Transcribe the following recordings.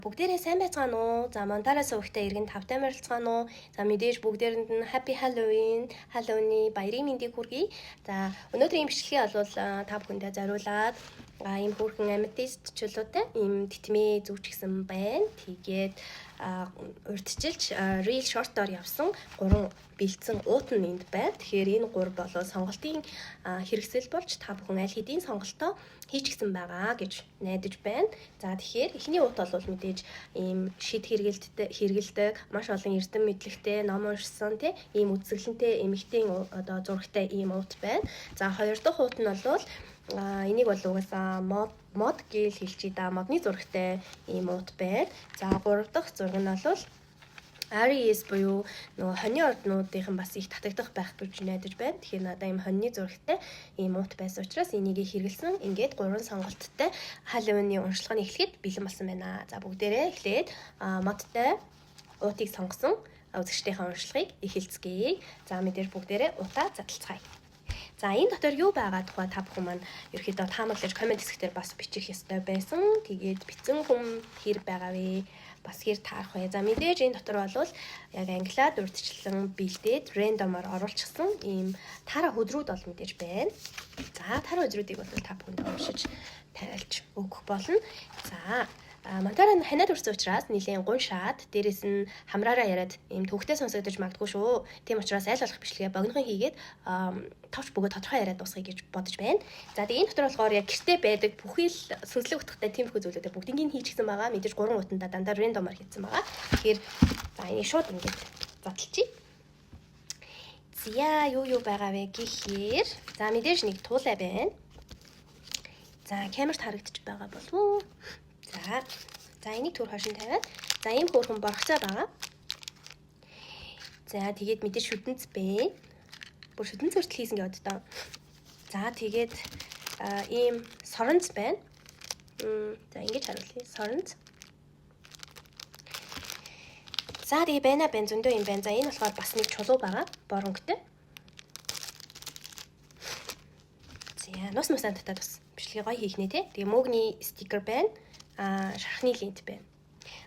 Бүгдээрээ сайн байцгаана уу? За Монтара сувагтай иргэн тавтай морилцгаана уу? За мэдээж бүгдээрэнд нь Happy Halloween, Halloween-ы баярын мэндийг хүргэе. За өнөөдрийн бичлэгээ бол та бүхэндээ зориулаад ийм хүүхэн amethyst чулуутай ийм титмээ зүүчгсэн байна. Тэгээд урьдчилж real short-оор явсан 3 бэлдсэн уут нь энд байна. Тэгэхээр энэ 3 болоо сонголтын хэрэгсэл болж та бүхэн аль хэдийн сонголтоо хийчихсэн байгаа гэж найдаж байна. За тэгэхээр эхний уут бол мэдээж ийм шид хэрэгэлдэг, маш олон эрдэм мэдлэгтэй, ном уншсан тийм ийм үзэсгэлэнтэй эмэгтэй одоо зурагтай ийм уут байна. За хоёр дахь уут нь бол энийг бол угаасаа мод гэж хэлчихье да. Модны зурагтай ийм уут байна. За гурав дахь зураг нь бол Aries буюу нөгөө хоньны орднуудын бас их татагдах байх гэж найдаж байна. Тэгэхээр надаа ийм хоньны зурагтай ийм уут байсан учраас энийг хэрэгэлсэн. Ингээд 3 сонголттой Halloween-ы уншлагыг эхлэхэд бэлэн болсон байна. За бүгдээрээ эхлээд модтой уутыг сонгосон үзэгчдийнхээ уншлагыг эхэлцгээе. За мэдээж бүгдээрээ уутаа задлацгаая. За энэ дотор юу байгаа тухай та бүхэн маань ерөөхдөө таамаглаж комент хэсгээр бас бичих ёстой байсан. Тэгээд бичсэн хүн хэр байгаа вэ? Бас хэр таарах вэ? За мэдээж энэ дотор бол яг англиад урьдчилан бэлдээд рандомоор оруулчихсан ийм тара хөдрүүд бол мэдээж байна. За тара хөдрүүдийг бол та бүхэнд уншиж тайлж өгөх болно. За Монтара нь ханаад урсан учраас нэлийн гуншаад дээрэс нь хамраараа яриад ийм төвхтэй сонсогдож магадгүй шүү. Тийм учраас аль болох бичлэгээ богинохон хийгээд товч бөгөөд тодорхой яриад дуусгая гэж бодож байна. За тэгээ энэ дотор болохоор яг гэртээ байдаг бүхий л сүнслэг утгатай тиймэрхүү зүйлүүдээ бүгднийг хийчихсэн байгаа. Мэдээж 3 утандаа дандаа рандомаар хийсэн байгаа. Тэгэхээр за энийг шууд ингээд задлчих. Зя юу байгаа вэ гэхээр за мэдээж нэг туулай байна. За камерт харагдчих байгаа болов уу? За энийг түр хашин тавиад за ийм хөөрхөн боргоцоо байгаа. За тэгээд мэдээж шүдэнц бэ. Бүр шүдэнц хүртэл хийсэн гэдэг доо. За тэгээд ийм соронц байна. За ингэж харуулъя. Соронц. За тэгээ байна зөндөө юм байна. За энэ болохоор бас нэг чулуу байгаа. Боронгтой. За нус нусаа татаад бас бичлэгээ гоё хийх нэ тий. Тэгээ мөгний стикер байна. Шархны лент байна.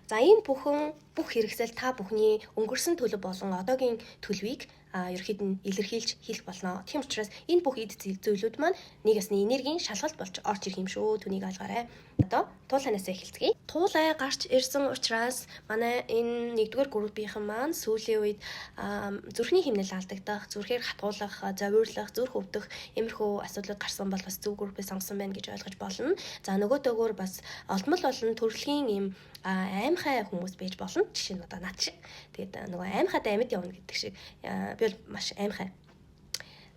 За энэ бүх хэрэгсэл та бүхний өнгөрсөн төлөв болон одоогийн төлөвийг ерөөд нь илэрхийлж хэлэх болно. Тийм учраас энэ бүх эд зүйлүүд маань нэг ясны энергийн шалгалт болж орж ирэх юм шүү. Түүнийг ойлгоорой. Одоо туулайнаас эхэлцгээе. Туулай гарч ирсэн учраас манай энэ 1-р группийнхан маань сүүлийн үед зүрхний хэмнэл алдагдах, зүрхээр хатгуулах, зовирлах, зүрх өвдөх иймэрхүү асуудлууд гарсан бол бас зөв группээ сонгосон байна гэж ойлгож болно. За нөгөөдөөгөр бас олдмол олон төрөлхийн ийм аймхай хүмүүс байж болно. Жишээ нь одоо над шиг. Тэгээд нөгөө аймхайтай амьд явна гэдэг шиг би бол маш аймхай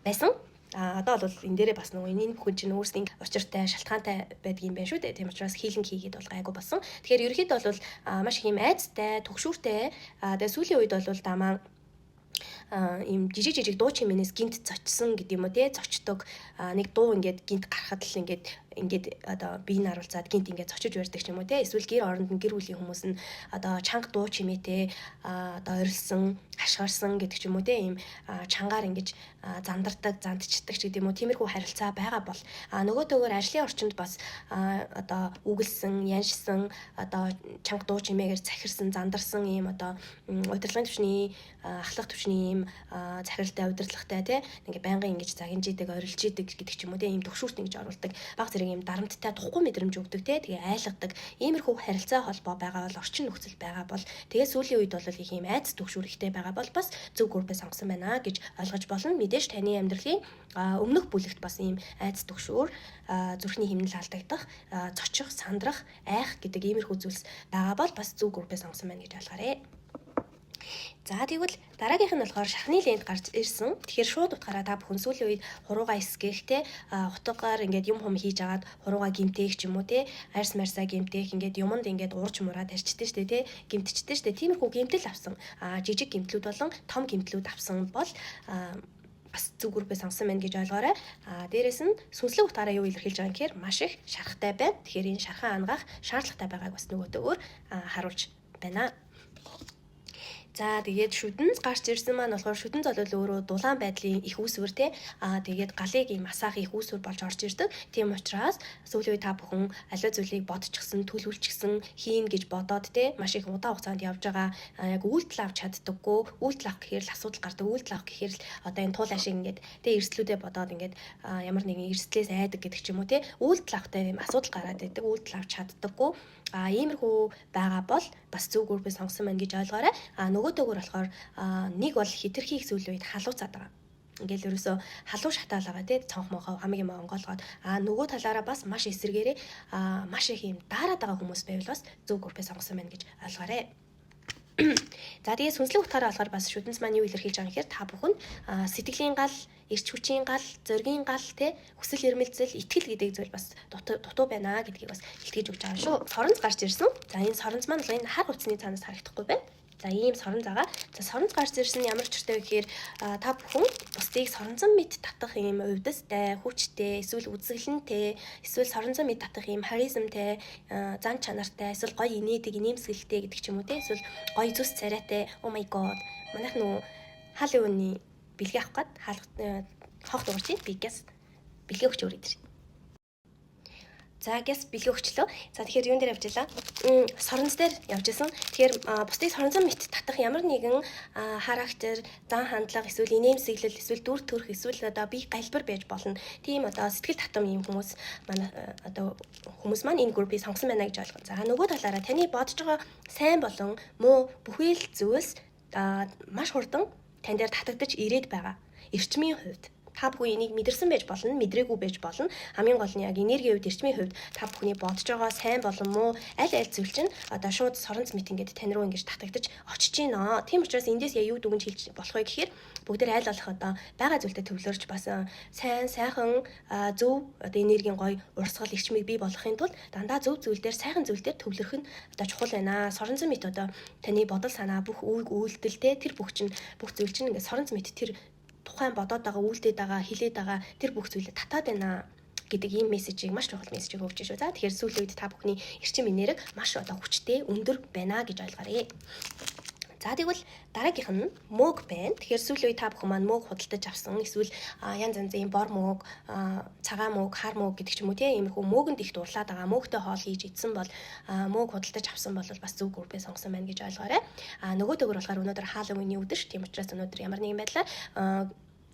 байсан. Одоо бол энэ дээрээ бас нөгөө энэ бүхэн чинь өөрсдийн учиртай, шалтгаантай байдгийн байх шүү дээ. Тийм учраас хийлэнг хийгээд бол гайгүй болсон. Тэгэхээр ерөөхдөө бол маш их юм айцтай, түгшүүртэй. Тэгээд сүүлийн үед бол дамаа ийм жижиг дуу чимээс гинт зочсон гэдэг юм уу те зочдог нэг дуу ингээд гинт гарахад л ингээд одоо биеийг харуулцаад гинт ингээд зочиж барьдаг ч юм уу те эсвэл гэр оронд нь гэр бүлийн хүмүүс нь одоо чанга дуу чимээтэй одоо орилсон хашгирсан гэдэг ч юм уу те ийм чангаар ингэж зандардаг зандчдаг ч гэдэг юм уу тиймэрхүү харилцаа байгаа бол нөгөөдөөгөр ажлын орчинд бас одоо үгэлсэн яншсан одоо чанга дуу чимээгээр захирсан зандарсан ийм одоо удирдлагын түвшний ахлах түвшний ийм захиралтай удирдлагатай те ингээ байнгын ингэж загинж идэг орилж идэг гэдэг ч юм уу те ийм төгшүүрт ингэж оруулдаг баг зэрэг ийм дарамттай тухгүй мэдрэмж өгдөг те тэгээ айлгадаг иймэрхүү харилцаа холбоо байгаа бол орчин нөхцөл байгаа бол тэгээ сүүлийн үед бол их ийм айц төгшүүр ихтэй байгаа бол бас зөв группээ сонгосон байна гэж ойлгож болно. Мэдээж таны амьдралын өмнөх бүлэгт бас ийм айц төгшүүр зүрхний хэмнэл алдагдах зочих сандрах айх гэдэг иймэрхүү зүйлс байгаа бол бас зөв группээ сонгосон байна гэж ойлгоорой. За тэгвэл дараагийнх нь болохоор шархны лент гарч ирсэн. Тэгэхээр шууд утгаараа та бүхэн сүүлийн үед хуруугаа эсгэх те утгаар ингээд юм хийж агаад хуруугаа гимтээх ч юм уу те арьс марсаа гимтээх ингээд юмд ингээд уурж мураад арчдээ штэ те гимтчдээ штэ тиймэрхүү гимтэл авсан жижиг гимтлүүд болон том гимтлүүд авсан бол бас зөв группээ сонгосон байна гэж ойлгоорой. Дээрээс нь сүнслэг утгаараа юу илэрхийлж байгаа юм гэхээр маш их шархтай байна. Тэгэхээр энэ шархан ангаах шаардлагатай байгааг бас нөгөөдөөр харуулж байна. За тэгээд шүдэнс гарч ирсэн маань болохоор шүдэн золиол өөрөө дулаан байдлын их үүсвэр те тэгээд галыг ийм асаах их үүсвэр болж орж ирдэг. Тийм учраас сүүлийн үе та бүхэн аливаа зүйлийг бодчихсон, төлөвлөчихсөн хийн гэж бодоод те маш их удаан хугацаанд явж байгаа яг үйлдэл авч чаддаггүй. Үйлдэл авах гэхээр л асуудал гардаг. Үйлдэл авах гэхээр л одоо энэ туул ашиг ингээд те эрсдлүүдээ бодоод ингээд ямар нэгэн эрсдлээс айдаг гэдэг ч юм уу те үйлдэл авахтай ийм асуудал гараад байдаг. Үйлдэл авч чаддаггүй. Иймэрхүү байгаа бол бас зөв группээ сонгосон байна гэж ойлгоорой. Нөгөөдөөгөр болохоор нэг бол хитрхи их сүүлийн үед халууцаад байгаа. Ингээл ерөөсөө халуун шатаал байгаа тий цонх мохоо хамгийн онгоолгоод нөгөө талаараа бас маш эсэргээрээ маш их юм дараад байгаа хүмүүс байвал бас зөв группээ сонгосон байна гэж ойлгоорой. За тэгээ сүнслэг утгаараа болохоор бас шүдэнс маань юу илэрхийлж байгаа гэхээр та бүхэнд сэтгэлийн гал, эрч хүчийн гал, зоригийн гал те хүсэл эрмэлзэл, итгэл гэдэг зүйл бас дутуу байна гэдгийг бас илтгэж өгч байгаа шүү. Соронц гарч ирсэн. За энэ соронц маань бол энэ хар утасны цаанаас харагдахгүй байна. За ийм соронц байгаа. За соронц гарч ирсэн ямар ч төртэй вэ гэхээр та бүхэн бусдыг соронзон мэд татах ийм увдастай, хүчтэй, эсвэл үзэсгэлэнтэй, эсвэл соронзон мэд татах ийм харизмтэй, зан чанартай, эсвэл гоё инээдэг, инээмсэглэлтэй гэдэг ч юм уу те. Эсвэл гоё зүс царайтай. Oh my god. Манайх нөө Halloween-ий бэлгээ авах гээд хоох дуурч би гээс бэлгээ өгч өөр идэр. За гээс бэлгээ өгчлөө. За тэгэхээр юун дээр явж илаа? Соронц дээр явж исэн. Тэгэхээр бусдыг соронзон мэт татах ямар нэгэн характер, зан хандлага, эсвэл инээмсэглэл, эсвэл дүр төрх, эсвэл одоо бие галбар байж болно. Тийм одоо сэтгэл татам юм хүмүүс манай одоо хүмүүс маань энэ группийг сонгосон байна гэж ойлгоо. За нөгөө талаараа таны бодож байгаа сайн болон муу бүхий л зүйлс маш хурдан тань дээр татагдаж ирээд байгаа. Эрчмийн хувьд та бүхэн энийг мэдэрсэн байж болно, мэдрээгүй байж болно. Хамгийн гол нь яг энергийн хувьд, эрчмийн хувьд та бүхний бодож байгаа сайн болон муу аль зүйл чинь одоо шууд соронц мэт ингээд тань руу ингэж татагдаж очиж гинэ. Тийм учраас эндээс яг юу дүгнж хэлж болох вэ гэхээр бүгд аль болох одоо байгаа зүйлтэй төвлөрч бас сайн, сайхан, зөв одоо энергийн гоё урсгал эрчмийг бий болгохын тулд дандаа зөв зүйл дээр, сайхан зүйл дээр төвлөрөх нь одоо чухал байна. Соронц мэт одоо таны бодол санаа, бүх үг, үйлдэлтэй тэр бүх зүйл чинь ингээд соронц мэт тэр тухайн бодоод байгаа, үйлдээд байгаа, хэлээд байгаа тэр бүх зүйлээ татаад байна гэдэг ийм мессежийг маш чухал мессежийг өгч шүү. За тэгэхээр сүүлийн үед та бүхний эрчим энерги маш одоо хүчтэй, өндөр байна гэж ойлгоорой. За тэгвэл дараагийнх нь мөөг байна. Тэгэхээр сүүлийн үед та бүхэн маань мөөг худалдаж авсан, эсвэл янз янзын бор мөөг, цагаан мөөг, хар мөөг гэдэг ч юм уу тийм иймэрхүү мөөгөнд их дурлаад байгаа. Мөөгтэй хоол хийж идсэн бол мөөг худалдаж авсан бол бас зөв группээ сонгосон байна гэж ойлгоорой. Нөгөөдөөгөр болохоор өнөөдөр Halloween-ийн өдөр ш. Тийм учраас өнөөдөр ямар нэгэн байдлаар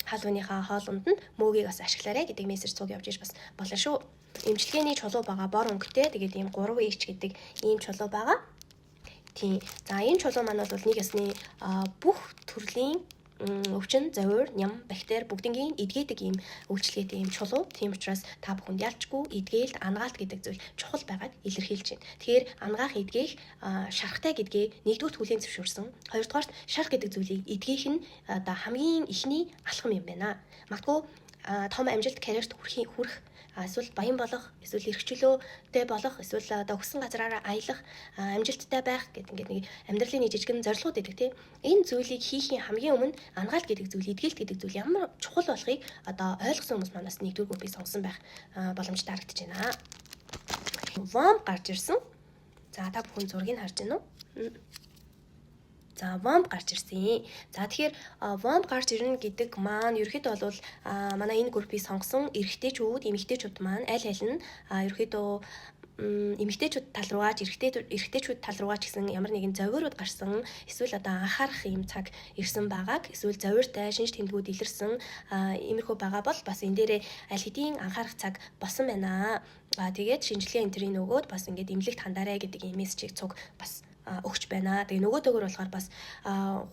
Halloween-ийнхаа хоолунд нь мөөгийг бас ашиглаарай гэдэг мессеж цуг явж иж бас болно шүү. Имчилгээний чулуу байгаа бор өнгөтэй. Тэгээд ийм 3H гэдэг ийм чулуу байгаа. Тийм. За энэ чулуу маань бол нэг ясны бүх төрлийн өвчин, завир, ням, бактери бүгднийг эдгээдэг ийм үйлчлэгээтэй ийм чулуу. Тийм учраас та бүхэнд ялчгүй эдгээлт, ангаалт гэдэг зүйл чухал байгааг илэрхийлж байна. Тэгэхээр ангаах, эдгээх, шарахтай гэдгээ нэгдүгээр хүлээн зөвшөөрсөн. Хоёрдугаарт шарах гэдэг зүйлийг эдгээх нь одоо хамгийн ихний алхам юм байна. Магадгүй том амжилт карьерт хүрэх эсвэл баян болох, эсвэл эрхчлөөтэй болох, эсвэл одоо өгсөн газраараа аялах, амжилттай байх гэдэг ингээд нэг амьдралын нэг жижигэн зорилгууд байдаг тийм. Энэ зүйлийг хийхийн хамгийн өмнө ангаалт гэдэг зүйл, эдгэлт гэдэг зүйл ямар чухал болохыг одоо ойлгосон хүмүүс манаас нэгдүгээр группийг сонгосон байх боломжтой харагдаж байна. Вомп гарч ирсэн. За та бүхэн зургийг харж байна уу? За вомп гарч ирсэн. За тэгэхээр вомп гарч ирнэ гэдэг маань ерөөхдөө бол манай энэ группийг сонгосон эрэгтэйчүүд, эмэгтэйчүүд маань аль нь ерөөхдөө эмэгтэйчүүд тал руугаач, эрэгтэйчүүд тал руугаач гэсэн ямар нэгэн зовиорууд гарсан, эсвэл одоо анхаарах юм цаг ирсэн байгааг, эсвэл зовиортой шинж тэмдгүүд илэрсэн иймэрхүү байгаа бол бас энэ дээрээ аль хэдийн анхаарах цаг болсон байна. Тэгээд шинжилгээ энтрийн нөгөөд бас ингээд эмнэлэгт хандаарай гэдэг ийм мессежийг цуг бас өгч байна. Тэгээ нөгөөдөөгөр болохоор бас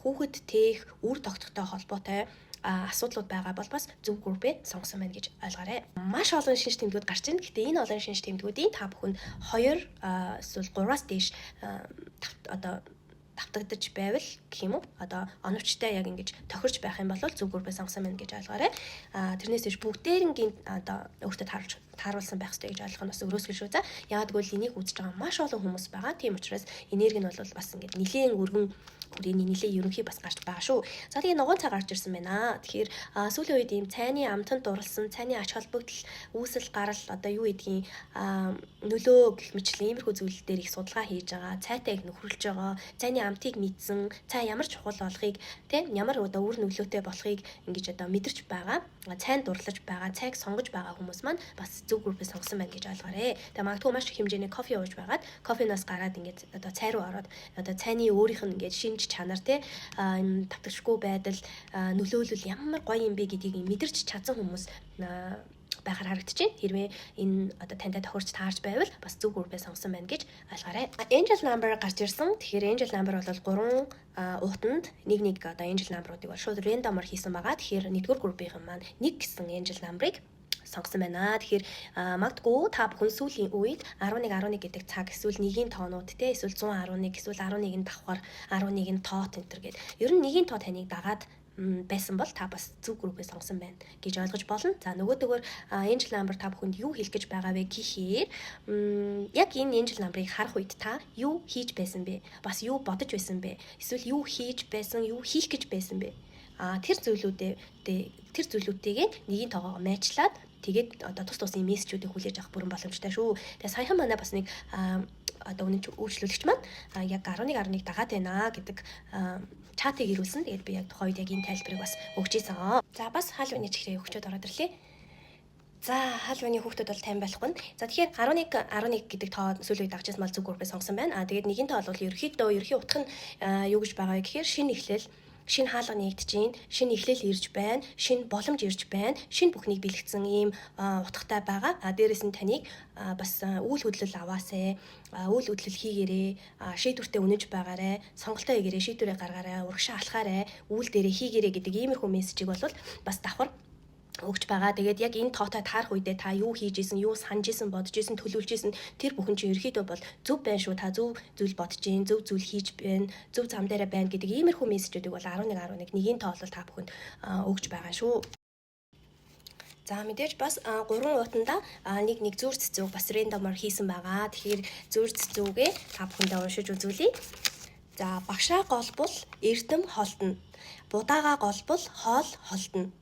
хүүхэд тээх үр тогтохтой холбоотой асуудлууд байгаа бол бас зөв группээ сонгосон байна гэж ойлгоорой. Маш олон шинж тэмдгүүд гарч ийн. Гэхдээ энэ олон шинж тэмдгүүдийн та бүхэнд 2 эсвэл 3-аас дээш одоо давтагдаж байвал гэх юм уу? Одоо оновчтой яг ингэж тохирч байх юм бол зөв группээ сонгосон байна гэж ойлгоорой. Тэрнээс биш бүгдээрнгийн одоо өөртөө тааруулсан байх хэрэгтэй гэж ойлгох нь бас өрөөсгөл шүү. За яагаад гэвэл энийг үзэж байгаа маш олон хүмүүс байгаа. Тийм учраас энерги нь бол бас ингээд нэлийн өргөн хүрээний нэлээ ерөнхий бас гарч байгаа шүү. За тэгээ ногоон цай гарч ирсэн байна. Тэгэхээр сүүлийн үед ийм цайны амтанд дурлсан, цайны ач холбогдол, үүсэл гарал одоо юу гэдгийг нөлөө гэх мэтлэн иймэрхүү зүйл дээр их судалгаа хийж байгаа. Цайтай их нөхөрлөж байгаа. Цайны амтыг мэдсэн, цай ямар чухал болохыг, тийм ямар одоо үр нөлөөтэй болохыг ингэж одоо мэдэрч байгаа. Цайнд дурлаж байгаа, цайг сонгож байгаа хүмүүс маань бас зөв группээс сонгосон байна гэж ойлгоорой. Тэгээ магадгүй маш их хэмжээний кофе ууж байгаад кофеноос гараад ингээд одоо цай руу ороод одоо цайны өөрийнх нь ингээд шинж чанар те тавтагшгүй байдал нөлөөлөл ямар гоё юм бэ гэдгийг мэдэрч чадсан хүмүүс байхаар харагдчихэв. Хэрвээ энэ одоо тантай тохирч таарч байвал бас зөв группээс сонгосон байна гэж ойлгоорой. Angel number гарч ирсэн. Тэгэхээр angel number бол 3 уутанд нэг одоо angel number-уудыг бол шууд random-оор хийсэн байгаа. Тэгэхээр нэгдүгээр группийн маань 1 гэсэн angel number-ыг сонгосон байна. Тэгэхээр магадгүй та бүхэн сүүлийн үед 11 гэдэг цаг эсвэл нэгийн тоонууд те эсвэл 111 эсвэл 11-ийн давхар 11-ийн тоот энэ төр гэдэг. Ер нь нэгийн тоо таныг дагаад байсан бол та бас зөв группээс сонгосон байна гэж ойлгож болно. За нөгөөдөгөр angel number та бүхэнд юу хэлэх гэж байгаа вэ гэхээр яг энэ angel number-ыг харах үед та юу хийж байсан бэ? Бас юу бодож байсан бэ? Эсвэл юу хийж байсан, юу хийх гэж байсан бэ? Тэр зүйлүүдтэйгээ нэгийн тоогоо майчлаад тэгээд одоо тус мессежүүдийг хүлээж авах бүрэн боломжтой шүү. Тэгээ саяхан манай бас нэг одоо үнэн үйлчлүүлэгч маань яг 11 дагаад байна гэдэг чатыг ирүүлсэн. Тэгээд би яг тухайн үед яг энэ тайлбарыг бас өгч ийсэн. За бас хаалваны чихрээ өгчөөд ороод ирлээ. За хаалваны хүүхдүүд бол тайван байхгүй. За тэгэхээр 11 гэдэг тоо сүүлийн үед дагчаас мал зөв группээс сонгосон байна. Тэгээд нэгийн тоо бол ерхий утга нь юу гэж байгаа вэ гэхээр шинэ эхлэл, шинэ хаалга нэгдэж гин, шинэ эхлэл ирж байна, шинэ боломж ирж байна, шинэ бүхнийг бэлгэсэн ийм утгатай байгаа. Дээрээс нь таныг бас үйл хөдлөл аваасай, үйл хөдлөл хийгээрэй, шийдвэртээ үнэж байгаарай, сонголтоо хийгээрэй, шийдвэрээ гаргаарай, урагшаа алхаарай, үйл дээрээ хийгээрэй гэдэг иймэрхүү мессежийг бол бас давхар өгч байгаа. Тэгээд яг энэ тоотой таарах үедээ та юу хийж исэн, юу санаж исэн, бодож исэн, төлөвлөж исэн тэр бүхэн чинь ерөөхдөө бол зөв байна шүү. Та зөв зүйл бодож ийн, зөв зүйл хийж байна, зөв зам дээрээ байна гэдэг иймэрхүү мессежүүдийг бол 11 нэгийн тоо бол та бүхэнд өгч байгаа шүү. За мэдээж бас 3 уутанда нэг зүрх цэцүүг бас рандомор хийсэн байгаа. Тэгэхээр зүрх цэцүүгээ та бүхэндээ уншиж үзүүлье. За багшаа голбол эрдэм холдно. Будаагаа голбол хоол холдно.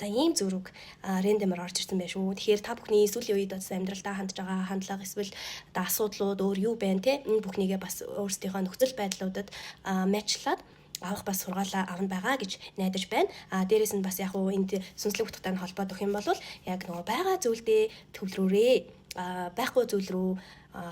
За ийм зүрэг рандомор орж ирсэн байх шүү. Тэгэхээр та бүхний сүүлийн үед бас амьдралдаа хандж байгаа хандлага эсвэл одоо асуудлууд өөр юу байна те энэ бүхнийгээ бас өөрсдийнхөө нөхцөл байдлуудад матчлаад авах бас сургаалаа авна байгаа гэж найдаж байна. Дээрээс нь бас яг уу энд сүнслэг утгатай холбоод өгөх юм бол яг нөгөө байгаа зүйлдээ төвлөрөөрэй. Байхгүй зүйл рүү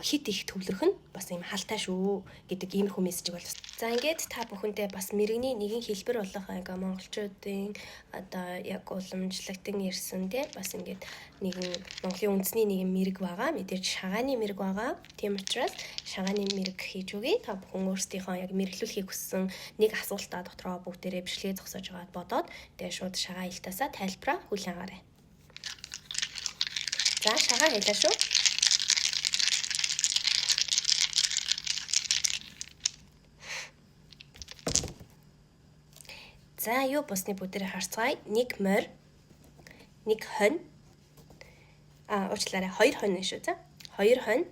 хит их төвлөрөх нь бас юм халтай шүү гэдэг иймэрхүү мессежийг бол. За ингээд та бүхэндээ бас мэрэгний нэгэн хэлбэр болох ингээ монголчуудын одоо яг уламжлагдсан ирсэн тий бас ингээд нэгэн Монголын үндэсний нэгэн мэрэг байгаа. Мэдээж шагааны мэрэг байгаа. Тийм учраас шагааны мэрэг хийж өгье. Та бүхэн өөрсдийнхөө яг мэрэглүүлэхийг хүссэн нэг асуултаа дотроо бүгдээрээ бичлэгээ зогсоож байгаад бодоод тэгээ шууд шагаа илтаасаа тайлбараа хүлээн аваарай. За шагаа хэлээ шүү. За юу бусны бүгдээрээ харцгаая. Нэг морь, нэг хонь. Уучлаарай 2 хонь шүү за. 2 хонь.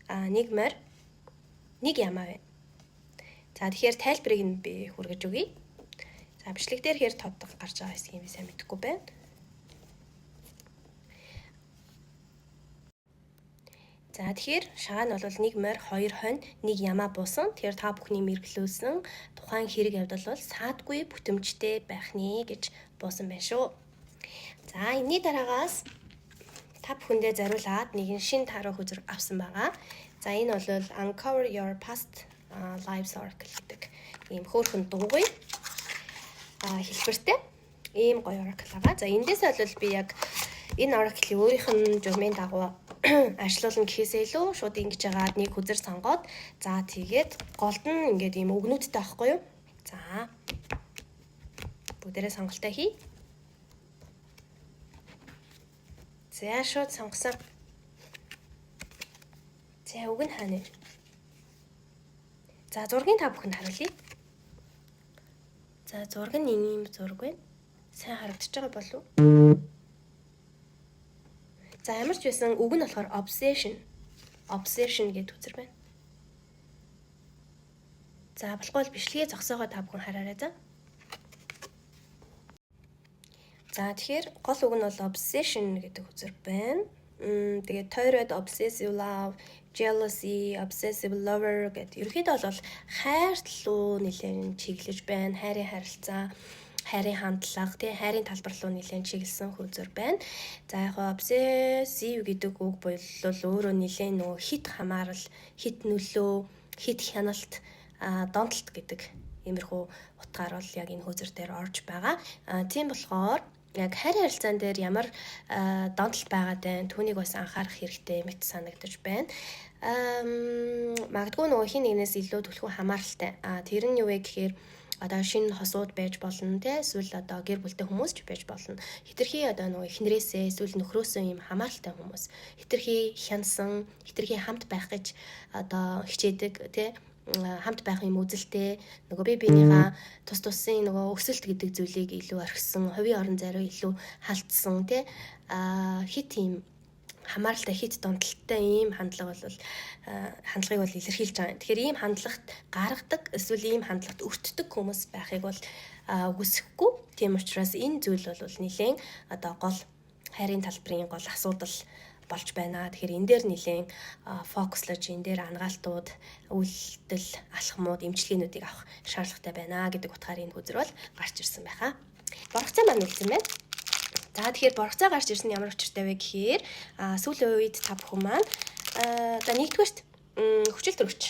Нэг морь, нэг ямаа вэ. За тэгэхээр тайлбарыг нь би хүргэж өгье. За бичлэг дээр хэр тоддог гарч байгаа хэсгийг би сайн мэдэхгүй байна. За тэгэхээр шагаа нь бол нэг морь, 2 хонь, нэг ямаа буусан. Тэгэхээр та бүхний мэрглүүлсэн тухайн хэрэг явдал бол саадгүй бүтэмжтэй байх нэ гэж буусан байна шүү. За энэний дараагаас та бүхэндээ зориулаад нэгэн шин таруу хүзрэг авсан байгаа. За энэ бол Uncover Your Past Lives Oracle гэдэг ийм хөөрхөн дугуй хэлбэртэй ийм гоё oracle байгаа. За эндээс бол би яг энэ oracle-ийг өөрийнх нь журмын дагуу ажилуулна гэхээсээ илүү шууд ингэж яагаад нэг хүзэр сонгоод за тэгээд голд нь ингээд ийм өгнүүдтэй байхгүй юу? За бүгдээрээ сонголтоо хий. За шууд сонгосон. За үг нь хаана вэ? За зургийг та бүхэнд харуулъя. За зураг нь ийм зураг байна. Сайн харагдаж байгаа болов уу? За ямар ч байсан үг нь болохоор obsession. Obsession гэдэг үзэр байна. За болохгүй бичлэгээ зогсоогоо та бүхэн хараарай за. За тэгэхээр гол үг нь бол obsession гэдэг үзэр байна. Тэгээд thyroid, obsessive love, jealousy, obsessive lover гэдэг ерөнхийдөө бол хайрт руу нэлээд чиглэж байна. Хайрын харилцаа, хайрын хандлага, хайрын талбар руу нэлээд чиглэсэн үзэр байна. За яг obsessive гэдэг үг бол өөрөө нэлээд нөгөө хит хамаарал, хит нөлөө, хит хяналт, донтолт гэдэг иймэрхүү утгаар бол яг энэ хөзөр дээр орж байгаа. Тийм болохоор яг хайрын харилцаан дээр ямар донтолт байгаад байна, түүнийг бас анхаарах хэрэгтэй мэт санагдаж байна. Магадгүй нөгөө хин нэгнээс илүү түлхүү хамааралтай. Тэр нь юу вэ гэхээр одоо шинэ хосууд байж болно те, эсвэл одоо гэр бүлтэй хүмүүс ч байж болно. Хитрхи одоо нөгөө эхнэрээсээ эсвэл нөхрөөсөө юм хамааралтай хүмүүс. Хитрхи хянсан, хитрхи хамт байх гэж одоо хичээдэг те, хамт байх юм үзэлтэй, нөгөө бие биенийхээ тус тусын нөгөө өсөлт гэдэг зүйлийг илүү орхисон, хувийн орон зайруу илүү халтсан те, хит юм хамааралтай, хит донтолттой ийм хандлага бол хандлагыг бол илэрхийлж байгаа. Тэгэхээр ийм хандлагт гаргадаг эсвэл ийм хандлагт өртдөг хүмүүс байхыг бол үгүйсэхгүй. Тийм учраас энэ зүйл бол нэлээд одоо гол хайрын талбарын гол асуудал болж байна. Тэгэхээр энэ дээр нэлээд фокуслож, энэ дээр ангаалтууд, үйлдэл, алхмууд, эмчилгээнүүдийг авах шаардлагатай байна гэдэг утгаар энэ хөзөр бол гарч ирсэн байхаа. Боргоцоо маань үлдсэн байна. За тэгэхээр боргоцоо гарч ирсэн ямар учиртай вэ гэхээр сүүлийн үед та бүхэн маань одоо нэгдүгээрт хүчил төрөгч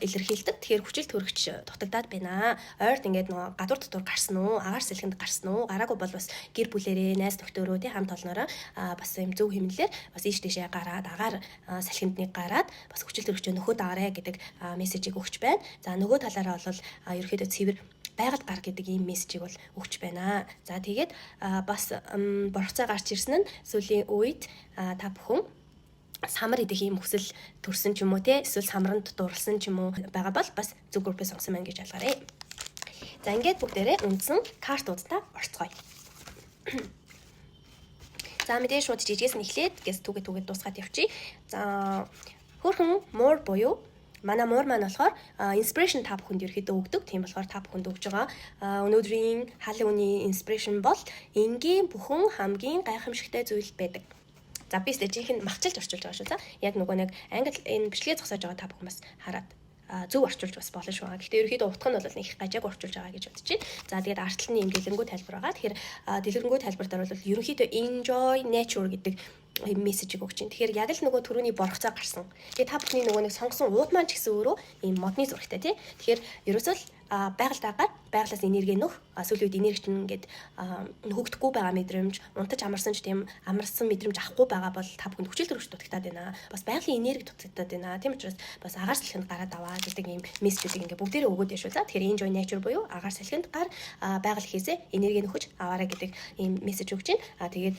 илэрхийлдэг. Тэгэхээр хүчил төрөгч дутагдаад байна. Ойрд ингээд нөгөө гадуур дотор гарсан уу, агаар салхинд гарсан уу, гараагүй бол бас гэр бүлэрээ, найз нөхдөөрөө тий хамт олноороо бас юм зөв хэмнэлээр бас ийш тийшээ гараад агаар салхинд нэг гараад бас хүчил төрөгчөө нөхөд аваарэ гэдэг мессежийг өгч байна. За нөгөө талаараа бол ерөөхдөө цэвэр байгаль гар гэдэг ийм мессежийг бол өгч байна. За тэгээд бас боргоцоо гарч ирсэн нь сүүлийн үед та бүхэн самар идэх юм хүсэл төрсөн ч юм уу те, эсвэл самранд дурлсан ч юм уу байгаа бол бас зөв группээс сонгосон байна гэж ялгаарай. За ингээд бүгдээрээ үндсэн картуудаа орцгоё. За мэдээж шууд жижигээс нь эхлээд гэс түгээ дуусгаад явчих. За хөрхөн more буюу манай муур маань болохоор inspiration та бүхэнд ерөөхдөө өгдөг. Тийм болохоор та бүхэнд өгж байгаа өнөөдрийн Halloween inspiration бол энгийн бүхэн хамгийн гайхамшигтай зүйл байдаг. За би жинхэнэ махчилж орчуулж байгаа шүү. За яг нөгөө нэг англи энэ бичлэгээ зогсоож байгаа та бүхэн бас хараад зөв орчуулж бас болно шүү. Гэхдээ ерөөхдөө утга нь бол нэг их гажааг орчуулж байгаа гэж бодож байна. За тэгээд артлын юм дэлгэрэнгүй тайлбар байгаа. Тэгэхээр дэлгэрэнгүй тайлбартаар бол ерөөхдөө enjoy nature гэдэг мессежийг өгч байна. Тэгэхээр яг л нөгөө түрүүний боргоцоо гарсан. Тэгээд та бүхний нөгөө нэг сонгосон ууд маань ч гэсэн өөрөө ийм модны зурагтай тий. Тэгэхээр ерөөсөө л байгальд агаад байгалаас энерги нөх сүүлийн үед энерги чинь ингээд хөгдөхгүй байгаа мэдрэмж, унтаж амарсан ч тийм амарсан мэдрэмж авахгүй байгаа бол та бүхэнд хүчил төрөгч дутагтаад байна. Бас байгалийн энерги дутагтаад байна. Тийм учраас бас агаар салхинд гараад аваа гэдэг ийм мессежийг ингээд бүгдээрээ өгөөд яшгүй. За тэгэхээр enjoy nature буюу агаар салхинд гар байгаль хийсээ энерги нөхөж аваарай гэдэг ийм мессеж өгч байна. Тэгээд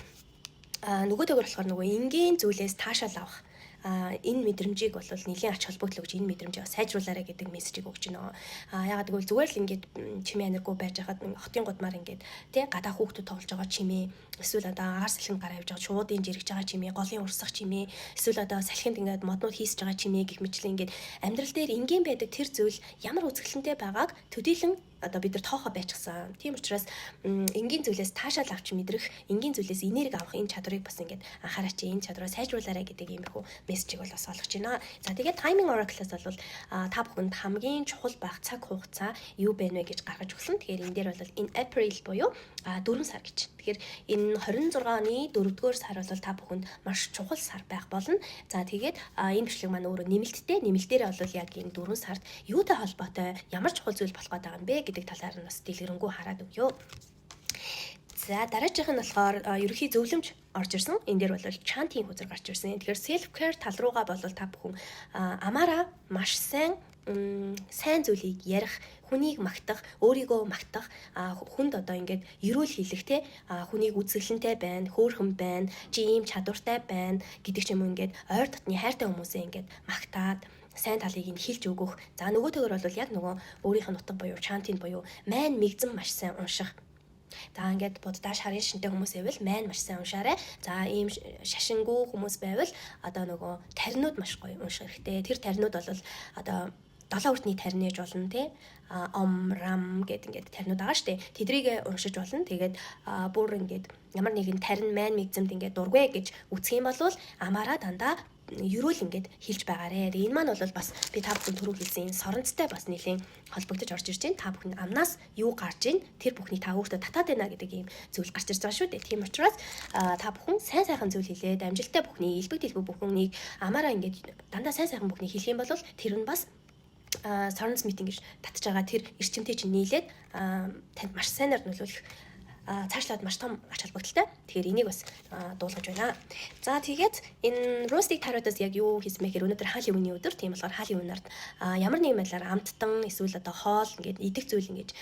нөгөө төгөр болохоор нөгөө энгийн зүйлээс таашаал авах энэ мэдрэмжийг бол нэлийн ач холбогдол өгч энэ мэдрэмжийг сайжруулаарай гэдэг мессежийг өгч байна. Ягаад гэвэл зүгээр л ингээд чимээ энерги байж хахад хотын гудмаар ингээд тий гадаа хүүхдүүд тоглож байгаа чимээ, эсвэл одоо агаар салхинд гараа явж байгаа шуудын жирэгж байгаа чимээ, голын урсах чимээ, эсвэл одоо салхинд ингээд моднууд хийсэж байгаа чимээ гэх мэтлэн ингээд амьдрал дээр энгийн байдаг тэр зүйл ямар үзэсгэлэнтэй байгааг төдийлөн одоо бид нар тоохоо байчихсан. Тийм учраас энгийн зүйлээс таашаал авч мэдрэх, энгийн зүйлээс энерги авах энэ чадрыг бас ингээд анхаараач, энэ чадраа сайжруулаарай гэдэг иймэрхүү мессежийг бол бас олгож байна. За тэгээд timing oracle-аас бол та бүхэнд хамгийн чухал байх цаг хугацаа юу байна вэ гэж гаргаж өгсөн. Тэгэхээр энэ дээр бол in April буюу 4 сар гэж. Тэгэхээр энэ 26 оны 4-р сар бол та бүхэнд маш чухал сар байх болно. За тэгээд энэ бичлэг маань өөрөө нэмэлттэй. Нэмэлтээр бол яг энэ 4 сард юутай холбоотой, ямар чухал зүйл болох гээд байгаа юм бэ гэдэг талаар нь бас дэлгэрэнгүй хараад өгье. За дараагийнх нь болохоор ерөнхий зөвлөмж орж ирсэн. Энэ дээр бол чантийн хөзөр гарч ирсэн. Тэгэхээр self care тал руугаа бол та бүхэн амаараа маш сайн зүйлийг ярих, хүнийг магтах, өөрийгөө магтах, хүнд одоо ингээд эрүүл хэлэх те, хүнийг үзэсгэлэнтэй байна, хөөрхөн байна, чи ийм чадвартай байна гэдэг ч юм уу ингээд ойр дотны хайртай хүмүүсээ ингээд магтаад сайн талыг нь хэлж өгөх. За нөгөө төгөр бол яг нөгөө өөрийнх нь нутаг буюу чантин буюу майн мэгзэн маш сайн унших. За ингээд буддаа шарын шинтэй хүмүүс байвал майн маш сайн уншаарай. За ийм шашингүй хүмүүс байвал одоо нөгөө таринууд маш гоё унших хэрэгтэй. Тэр таринууд бол одоо 7 хүртний тарин ээж болно тий. Ом рам гэдэг ингээд таринууд байгаа штэ. Тэдрийг уншиж болно. Тэгээд бүр ингээд ямар нэгэн тарин майн мэгзэмд ингээд дургүй гэж үсэх юм бол амаараа дандаа ерөөл ингээд хэлж байгаарэ. Тэгээ энэ маань бол бас би та бүхэн түрүү хэлсэн соронцтой бас нэлийн холбогдож орж ирж байна. Та бүхэн амнаас юу гарч ийн тэр бүхний та өөртөө татаад байна гэдэг ийм зүйл гарч ирж байгаа шүү дээ. Тийм учраас та бүхэн сайн сайхан зүйл хэлээд амжилттай бүхний элбэг дэлбэг бүхнийг амаараа ингээд дандаа сайн сайхан бүхний хэлэх юм бол тэр нь бас Science meeting гэж татж байгаа тэр эрчимтэй чинь нийлээд танд маш сайнаар нөлөөлөх цаашлаад маш том ач холбогдолтой. Тэгэхээр энийг бас дуулгаж байна. За тэгээд энэ Rustic Tarot-аас яг юу хийсэн бэ гэхээр өнөөдөр хаалын үний өдөр. Тийм болохоор хаалын үнээр ямар нэгэн байдлаар амттан эсвэл одоо хоол ингээд идэх зүйл ингээд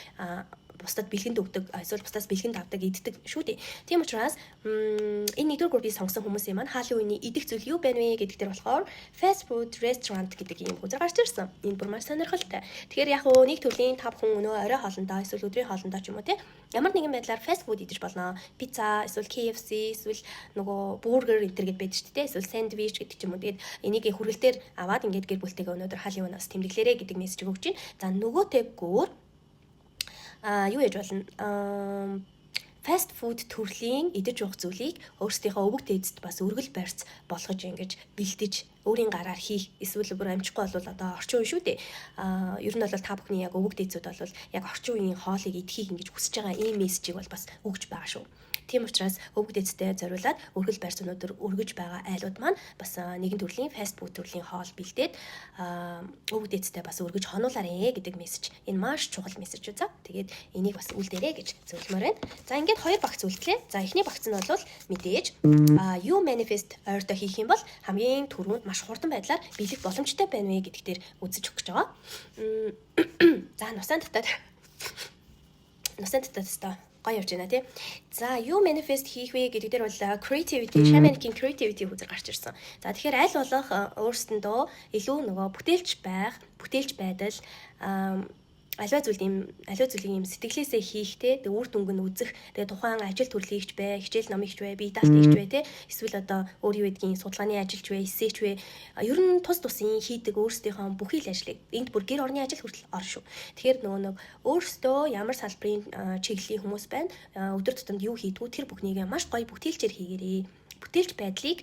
бусдад бэлгэнд өгдөг, эсвэл бусдаас бэлгэнд авдаг, иддэг шүү дээ. Тийм учраас энэ нэгдүгээр группийг сонгосон хүмүүсийн маань хаалын үений идэх зүйл юу байна вэ гэдэг дээр болохоор fast food restaurant гэдэг ийм үзэр гарч ирсэн. Энэ бүр маш сонирхолтой. Тэгэхээр яг уу нэг төрлийн та бүхэн өнөө орой хоолндоо эсвэл өдрийн хоолндоо ч юм уу те ямар нэгэн байдлаар fast food идэж болно. Пицца, эсвэл KFC, эсвэл нөгөө бургер энэ төр гэд байдаг шүү дээ. Эсвэл сэндвич гэдэг ч юм уу. Тэгээд энийг хүргэлтээр аваад ингээд гэр бүлтэйгээ өнөөдөр хаалын үеээс тэмдэглээрэй гэдэг мессеж өгч байна. За нөгөөтэйгүүр юу яж болно фаст фуд төрлийн идэж уух зүйлийг өөрсдийнхөө өвөг дээдэд бас өргөл барьц болгож ингэж бэлдэж өөрийн гараар хийх эсвэл бүр амжихгүй бол одоо орчин үе шүү дээ. Ер нь бол та бүхний яг өвөг дээдсүүд бол яг орчин үеийн хоолыг идэхийг ингэж хүсэж байгаа ийм мессежийг бол бас өгж байгаа шүү. Тийм учраас өвөг дээдстэй зориулаад өргөл барьц өнөдөр өргөж байгаа айлууд маань бас нэгэн төрлийн фаст фуд төрлийн хоол бэлдээд өвөг дээдстэй бас өргөж хонуулаарэ гэдэг мессеж. Энэ маш чухал мессеж үү за. Тэгээд энийг бас үлдээрэй гэж зөвлөмөр байна. За ингээд хоёр багц үлдлээ. За эхний багц нь бол мэдээж юу manifest ойртоо хийх юм бол хамгийн түрүүнд маш хурдан байдлаар биелэх боломжтой байна вэ гэдэгтэр үзэж өгч байгаа. За нусаан татаад өстой гоё явж байна тий. За юу manifest хийх вэ гэдэг дээр бол creativity, shamanic creativity үзэр гарч ирсэн. За тэгэхээр аль болох өөрсөндөө илүү нөгөө бүтээлч байдал аливаа зүйлийг юм сэтгэлээсээ хийх те үр дүнг нь үзэх тэгээ тухайн ажил төрлийгч бай, хичээл номыгч бай, бие даалтыгч бай те эсвэл одоо өөр юу гэдгийг судалгааны ажилч бай, эсээч бай. Ер нь тус тусын хийдэг өөрсдийнхөө бүхий л ажлыг энд бүр гэр орны ажил хүртэл орно шүү. Тэгэхээр нөгөө нэг өөрсдөө ямар салбарын чиглэлийн хүмүүс байна, өдөр тутамд юу хийдгүү тэр бүхнийг маш гоё бүтээлчээр хийгээрэй. Бүтээлч байдлыг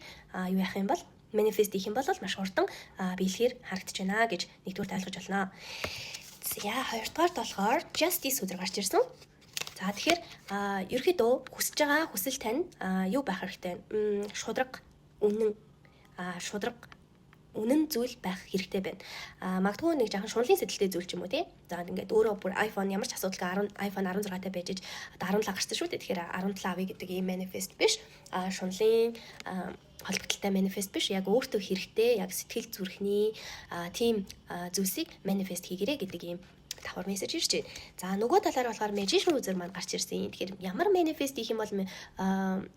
юу яах юм бол manifest хийх юм бол маш хурдан биелэхээр харагдаж байна гэж нэгдүгээр тайлбарж байна. За хоёрдугаарт болохоор justice үзэр гарч ирсэн. За тэгэхээр ерөөхдөө хүсэж байгаа хүсэл тань юу байх хэрэгтэй? Шудраг үнэн зүйл байх хэрэгтэй байна. Магадгүй нэг жаахан шунлын сэдэлтэй зүйл ч юм уу тий. За ингээд өөрөө бүр iPhone ямар ч асуудалгүй iPhone 16 байж одоо 17 гарсан шүү дээ. Тэгэхээр 17 авъя гэдэг ийм manifest биш. Шунлын холбогдолтой manifest биш. Яг өөртөө хэрэгтэй, яг сэтгэл зүрхний тийм зүйлсийг manifest хийгэрэй гэдэг ийм давхар мессеж ирж байна. За нөгөө талаар болохоор magician үзэр маань гарч ирсэн. Тэгэхээр ямар manifest хийх юм бол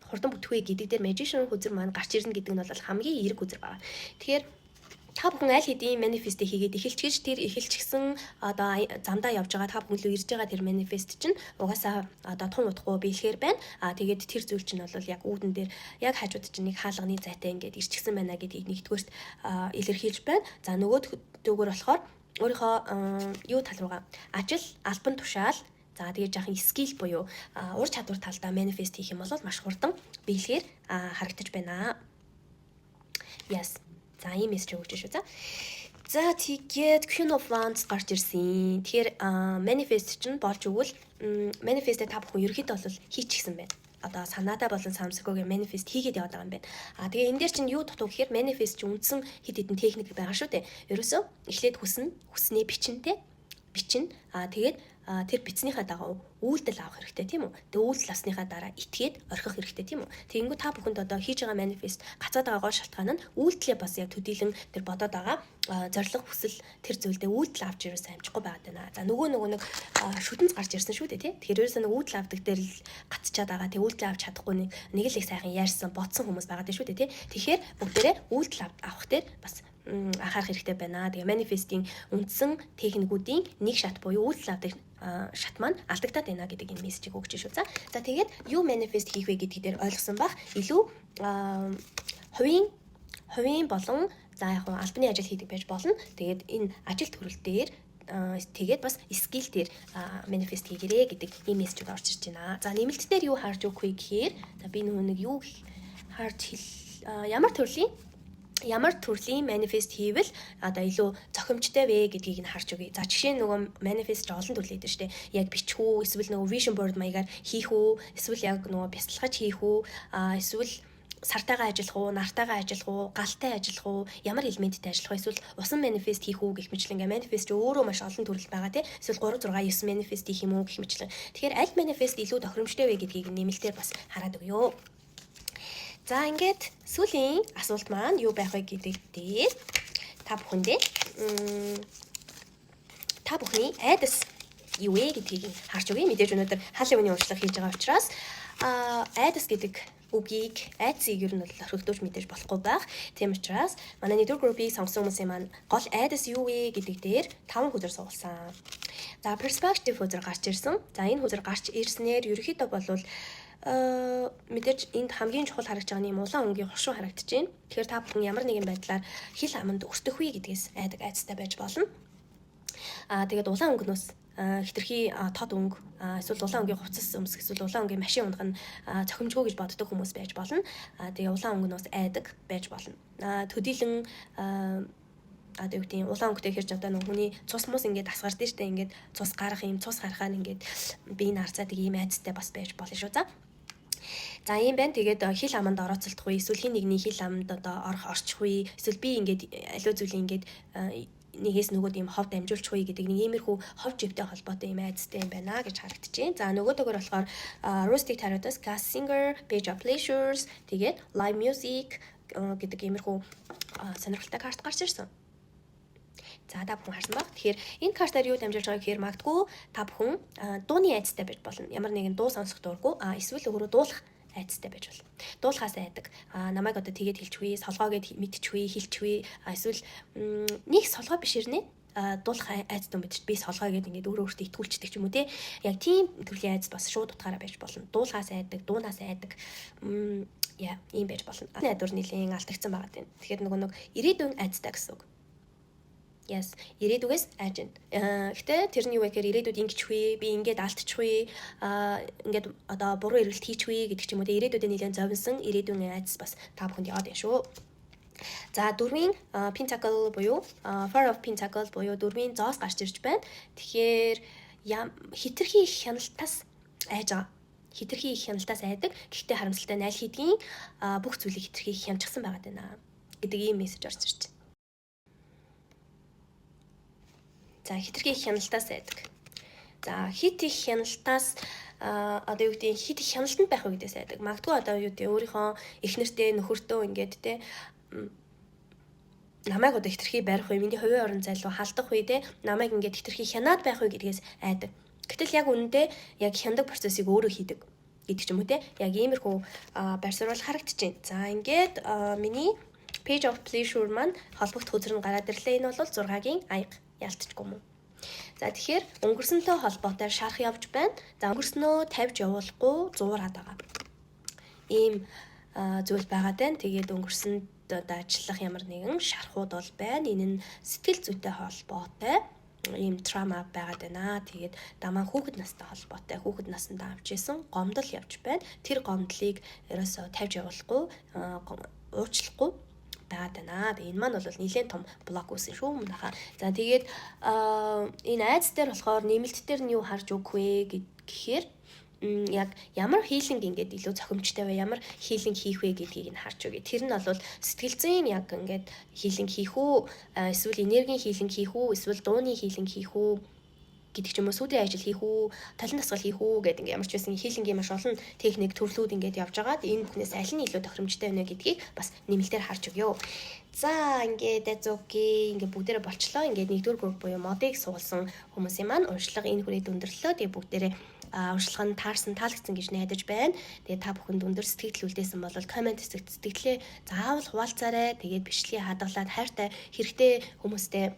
хурдан бүтвэ гэдэг дээр magician үзэр маань гарч ирнэ гэдэг нь бол хамгийн эерэг үзэр байна. Тэгэхээр та бүхэн аль хэдийн manifest хийгээд эхэлчихэж тэр эхэлчихсэн одоо замдаа явж байгаа та бүхэн лөө ирж байгаа тэр manifest чинь угаасаа одоо тун утгагүй биелэхээр байна. Тэгээд тэр зүйл чинь бол яг үүдэн дээр яг хажууд чинь нэг хаалганы зайтай ингээд ирчихсэн байна гэдгийг нэгдүгээрт илэрхийлж байна. За нөгөөдөгөр болохоор өөрийнхөө юу тал руугаа ажил, албан тушаал за тэгээд жаахан skill буюу ур чадвар талдаа manifest хийх юм бол маш хурдан биелэхээр харагдаж байна. Yes. За ийм мессеж өгч шүү. За тэгээд Queen of Wands гарч ирсэн. Тэгэхээр manifest чинь болж өгвөл manifest та бүхэн ерөөхдөө бол хийчихсэн байна. Одоо санаадаа болон самсгогийн manifest хийгээд яваад байгаа юм байна. Тэгээ энэ дээр чинь юу дутуу гэхээр manifest чинь үндсэн хэд хэдэн техник байгаа шүү дээ. Ерөөсөө эхлээд хүснээ бичнэ. Тэгээд тэр бичснийхаа дагуу үйлдэл авах хэрэгтэй тийм үү. Тэгээ үйлдэл авсныхаа дараа итгээд орхих хэрэгтэй тийм үү. Тэгэнгүүт та бүхэнд одоо хийж байгаа manifest гацаад байгаа гол шалтгаан нь үйлдэлээ бас яг төдийлөн тэр бодоод байгаа зориг хүсэл тэр зүйлдээ үйлдэл авч ирсэн амжихгүй байгаад байна. За нөгөө нэг шүтэнц гарч ирсэн шүү дээ тий. Тэгэхээр ерөөсөө нэг үйлдэл авдаг дээр л гацчаад байгаа. Тэг үйлдэл авч чадахгүй нэг л их сайхан яарсан бодсон хүмүүс байгаад байна шүү дээ тий. Тэгэхээр бүгдээрээ үйлдэл авах дээр бас анхаарах хэрэгтэй байна. Тэгээ манифестийн үндсэн техникүүдийн нэг шат буюу үйлдэл авдаг шат маань алдагдаад байна гэдэг энэ мессежийг өгч шүү. За тэгээд юу манифест хийх вэ гэдгийг дээр ойлгосон бах илүү хувийн болон за яг нь албаны ажил хийдэг байж болно. Тэгээд энэ ажил төрөл дээр тэгээд бас скил дээр манифест хийгэрээ гэдэг ийм мессежүүд орж ирж байна. За нэмэлт дээр юу харж өгөх вэ гэхээр за би нэг юу харж ямар төрлийн манифест хийвэл одоо илүү зохимжтой вэ гэдгийг нь харж өгье. За жишээ нь нөгөө манифест олон төрлөө дээ шүү дээ. Яг бичих үү, эсвэл нөгөө vision board маягаар хийх үү, эсвэл яг нөгөө бясалгаж хийх үү, эсвэл сартайгаа ажиллах уу, нартайгаа ажиллах уу, галтай ажиллах уу, ямар элементтэй ажиллах вэ? Эсвэл усан манифест хийх үү гэх мэтлэн ингээ манифест өөрөө маш олон төрөл байгаа тий. Эсвэл 3 6 9 манифест хийх юм уу гэх мэтлэн. Тэгэхээр аль манифест илүү тохиромжтой вэ гэдгийг нэмэлтээр бас хараад өгье. За ингээд сүүлийн асуулт маань юу байх вэ гэдэг дээр та бүхний айдас юу вэ гэдгийг харж өгье. Мэдээж өнөөдөр Халлоуины урьдчилан хийж байгаа учраас айдас гэдэг үгийг айдсыг ер нь бол орхигдуулж мэдээж болохгүй байх. Тийм учраас манай нэгдүгээр группийг сонгосон хүмүүсийн маань гол айдас юу вэ гэдэг дээр 5 хүзэр суулсан. За perspective хүзэр гарч ирсэн. За энэ хүзэр гарч ирснээр ерөөхдөө болвол мэдээж энд хамгийн чухал харагдж байгаа нь улаан өнгийн хошуу харагдаж байна. Тэгэхээр та бүхэн ямар нэгэн байдлаар хил аманд өртөх үе гэдгээс айдастай байж болно. Тэгээд улаан өнгнөөс хитрхи тод өнгө эсвэл улаан өнгийн хувцас өмсөх эсвэл улаан өнгийн машин унгах нь цохимжгүй гэж боддог хүмүүс байж болно. Тэгээ улаан өнгнөөс айдаг байж болно. Төдийлөн одоо юу гэдэг улаан өнгөтэй хэрж одоо нэг хүний цус мус ингээд асгардаг штэ ингээд цус гарах юм цус гарахаар ингээд биеийг харцаадаг ийм айцтай бас байж болно шүү. За ийм байна. Тэгээд хил аманд орооцолдох үе эсвэл хин нэгний хил аманд одоо орчих үе эсвэл би ингээд аливаа зүйлийг ингээд нэгээс нөгөөд ийм ховд амжуулчих үе гэдэг нэг иймэрхүү хов живтэй холбоотой юм айцтай юм байна гэж харагдаж байна. За нөгөөдөөр болохоор Rustic Tarot-ос Cast Singer, Page of Pleasures тэгээд Live Music гэдэг иймэрхүү сонирхолтой карт гарч ирсэн. За та бүхэн харсан баг. Тэгэхээр энэ картаар юу дамжуулж байгааг гэхээр магадгүй та бүхэн дууны айцтай байж болно. Ямар нэгэн дуу сонсох дурггүй эсвэл өөрөө дуулах айцтай байж болно. Дуулахаас айдаг. Намайг одоо тэгээд хэлчихвээ, солгоогод мэдчихвээ, хэлчихвээ. Эсвэл нэг солгоо биш ирнэ. Дуулах айц юм бидэрт би солгоо гэдэг ингээд өөрөө өөртөө итгүүлчихдэг ч юм уу те. Яг тийм төрлийн айц бас шууд утгаараа байж болно. Дуулахаас айдаг, дуунаас айдаг. Ийм байж болно. Найдвар нэлийн алдагдсан байгаа тийм. Тэгэхээр нэг ирээдүйн айцтай гэсэн үг. Yes, ирээдүгээс айж байна. Гэтэ тэрний юу вэ гэхээр ирээдүйд ингэчихвээ, би ингээд алдчихвээ, ингээд одоо буруу эргэлт хийчихвээ гэдэг ч юм уу. Ирээдүйдээ нэлээд зовнсон ирээдүйн айц бас та бүхэнд яваад байна шүү. За дөрвийн Pentacle буюу Four of Pentacles буюу дөрвийн зоос гарч ирж байна. Тэгэхээр хитрхи их хяналтаас айж байгаа. Хитрхи их хяналтаас айдаг. Гэхдээ харамсалтай нь аль хэдийн бүх зүйлийг хитрхи их хянчихсан байгаа даа гэдэг ийм мессеж орж ирж байна. За хитрхи их хяналтаас айдаг. За хит их хяналтаас одоо юу гэдэг хит их хяналтанд байх уу гэдээс айдаг. Магадгүй одоо юу гэдэг өөрийнхөө их нэртэй нөхөртөө ингээд те намайг одоо хитрхи барих үе, миний хувийн орон зай руу халдах үе те намайг ингээд хитрхи хянаад байх үе гэдгээс айдаг. Гэтэл яг үнэндээ яг хяндаг процессыг өөрөө хийдэг гэдэг ч юм уу те. Яг иймэрхүү байр суурь харагдаж байна. За ингээд миний Page of Pleasure маань холбогд хүзэр нь гараад ирлээ. Энэ бол 6-гийн аяга. Ялцчихгүй юм. За тэгэхээр өнгөрсөнтэй холбоотой шарах явж байна. За өнгөрснөө тавьж явуулахгүй зуураад байгаа. Ийм зүйл байгаа тань. Тэгээд өнгөрсөнд одоо ажиллах ямар нэгэн шарахууд бол байна. Энэ нь сэтгэл зүйтэй холбоотой ийм трама байгаад байна. Тэгээд дамаа хүүхэд настай холбоотой. Хүүхэд насндаа авч исэн гомдол явж байна. Тэр гомдлыг ерөөсөө тавьж явуулахгүй, уучлахгүй байгаад байна. Энэ маань бол нэлээд том блок үүсэн шүү мөнхаа. За тэгээд энэ айц дээр болохоор нэмэлт дээр нь юу харж өгөх вэ гэхээр яг ямар хилинг ингээд илүү зохимжтой вэ, ямар хилинг хийх вэ гэдгийг нь харж өгье. Тэр нь бол сэтгэл зүйн яг ингээд хилинг хийх үү, эсвэл энергийн хилинг хийх үү, эсвэл дууны хилинг хийх үү гэдэг ч юм уу, сүдийн ажил хийх үү, талан дасгал хийх үү гэдэг ингээд ямар ч байсан хилингийн маш олон техник төрлүүд ингээд явж байгаад энэ бүхнээс аль нь илүү тохиромжтой вэ гэдгийг бас нэмэлтээр харж өгье. За ингээд азоки ингээд бүгдээрээ болчлоо. Ингээд нэгдүгээр групп буюу модыг суулсан хүмүүсийн маань уншлага энэ хүрээд өндөрлөө. Тэгээ бүгдээрээ урьдчилан таарсан таалагдсан гэж найдаж байна. Тэгээд та бүхэнд өндөр сэтгэл үлдээсэн бол комент хэсэгт сэтгэлээ заавал хуваалцаарай. Тэгээд бичлэгийг хадгалаад хайртай хэрэгтэй хүмүүстэй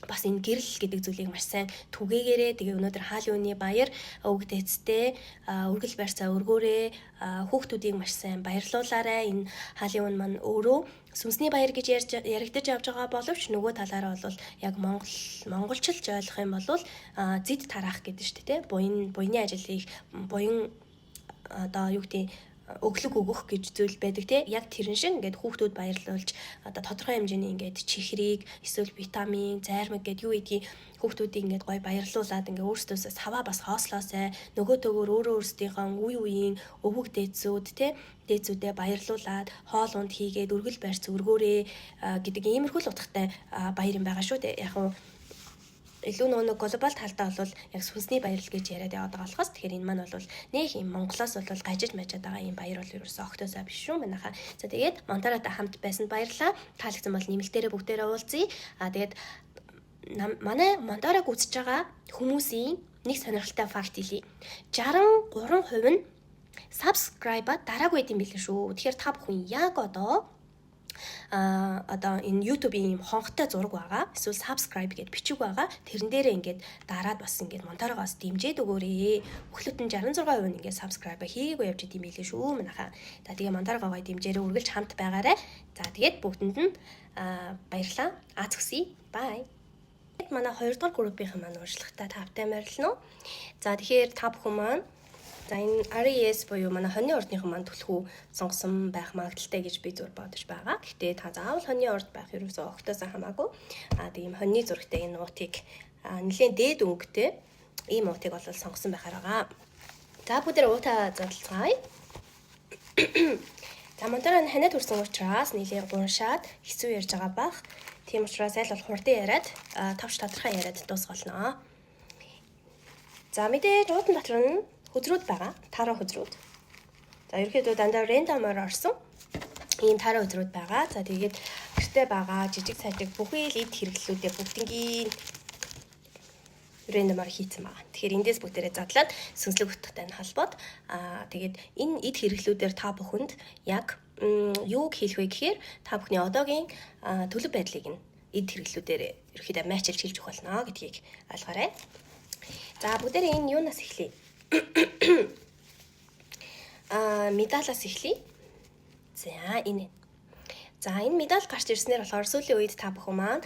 бас энэ гэрэл гэдэг зүйлийг маш сайн түгээгээрээ. Тэгээ өнөөдөр хаалын үний баяр өвгд эцтэй үргэл барьцаа өргөөрэй. Хүүхдүүдийг маш сайн баярлуулаарай. Энэ хаалын үн маань өөрөө сүнсний баяр гэж яригдаж явж байгаа боловч нөгөө талаараа бол яг монголчилж ойлгох юм бол зид тараах гэдэг шүү дээ. Буйны ажил их буян одоо юу гэдэг өглөг өгөх гэж зүйл байдаг те. Яг тэрэн шиг ингээд хүүхдүүд баярлуулж одоо тодорхой хэмжээний ингээд чихрийг эсвэл витамин, зайрмаг гэдэг юу гэдгийг хүүхдүүдийг ингээд гоё баярлуулад ингээд өөрсдөөсөө саваа бас хоослоосай. Нөгөө төгөөр өөрсдийнхөө үеийн өвөг дээдсүүд те дээдсүүдээ баярлуулад хоол унд хийгээд үргэл барьц өргөөрэй гэдэг иймэрхүү л утгатай баяр юм байгаа шүү дээ. Яг нь илүү нөгөө глобал талдаа бол яг сүнсний баярл гэж яриад яваад байгаа болохоос тэгэхээр энэ маань бол нэг юм Монголоос бол гажиж мажаад байгаа юм баяр бол ерөөсөө огтосоо биш шүү манайхаа. За тэгээд Монтаратай хамт байсанд баярлалаа. Таалагдсан бол нэмэлтээрээ бүгдээрээ уулзъя. Тэгээд манай Монтараг үзэж байгаа хүмүүсийн нэг сонирхолтой факт хэлье. 63% нь subscribe-а дараагүй юм билээ шүү. Тэгэхээр та бүхэн яг одоо энэ YouTube-ийн хонхтой зураг байгаа. Эсвэл subscribe гэд бичиг байгаа. Тэрэн дээрээ ингээд дараад бас ингээд Монтарагаас дэмжиж өгөөрэй. Бүхлөд нь 66% нь ингээд subscribe хийгээгүй явж идэм билээ шүү манайхаа. За тэгээ Монтарагаагаа дэмжээрэй, үргэлж хамт байгаарай. За тэгээд бүгдэнд нь баярлалаа. Аз хүсье. Bye. Манай 2 дугаар группийн маань урьдчилгатай тавтай морилно. За тэгэхээр та бүхэн маань за энэ RES буюу манай хоньны урдныхан маань түлхүү сонгосон байх магадaltaй гэж би зур бодож байгаа. Гэхдээ та заавал хоньны урд байх ерөөсөө огтоос хамаагүй. Тийм хоньны зурагтай энэ уутыг нэлээд дээд өнгөтэй ийм уутыг бол сонгосон байхаар байгаа. За бүгдээ уутаа задлцгаая. За Монтараа ханаад хүрсэн учраас нэлээд гуншаад хэцүү ярьж байгаа бах. Тийм учраас аль бол хурдан яриад тавч тодорхой яриад дуусгуулнаа. За мэдээж уутан дотор нь хөзрүүд байгаа. Тараа хөзрүүд. За ерөөхдөө дандаа рандомоор орсон ийм тараа хөзрүүд байгаа. За тэгээд гэртээ байгаа жижиг сажиг бүхий л эд хэрэглэлүүдээ бүгднийг рандомоор хийцэн байгаа. Тэгэхээр эндээс бүгдээрээ задлаад сүнслэг утгатай нь холбоод тэгээд энэ эд хэрэглэлүүдээр та бүхэнд яг юуг хэлэх вэ гэхээр та бүхний одоогийн төлөв байдлыг нь эд хэрэглэлүүдээр ерөөхдөө матчилж хэлж өгөх болно гэдгийг ойлгоорой. За бүгдээрээ энэ юунаас эхлэе? Медалаас эхлэе. За энэ. За энэ медаль гарч ирснээр болохоор сүүлийн үед та бүхэн маань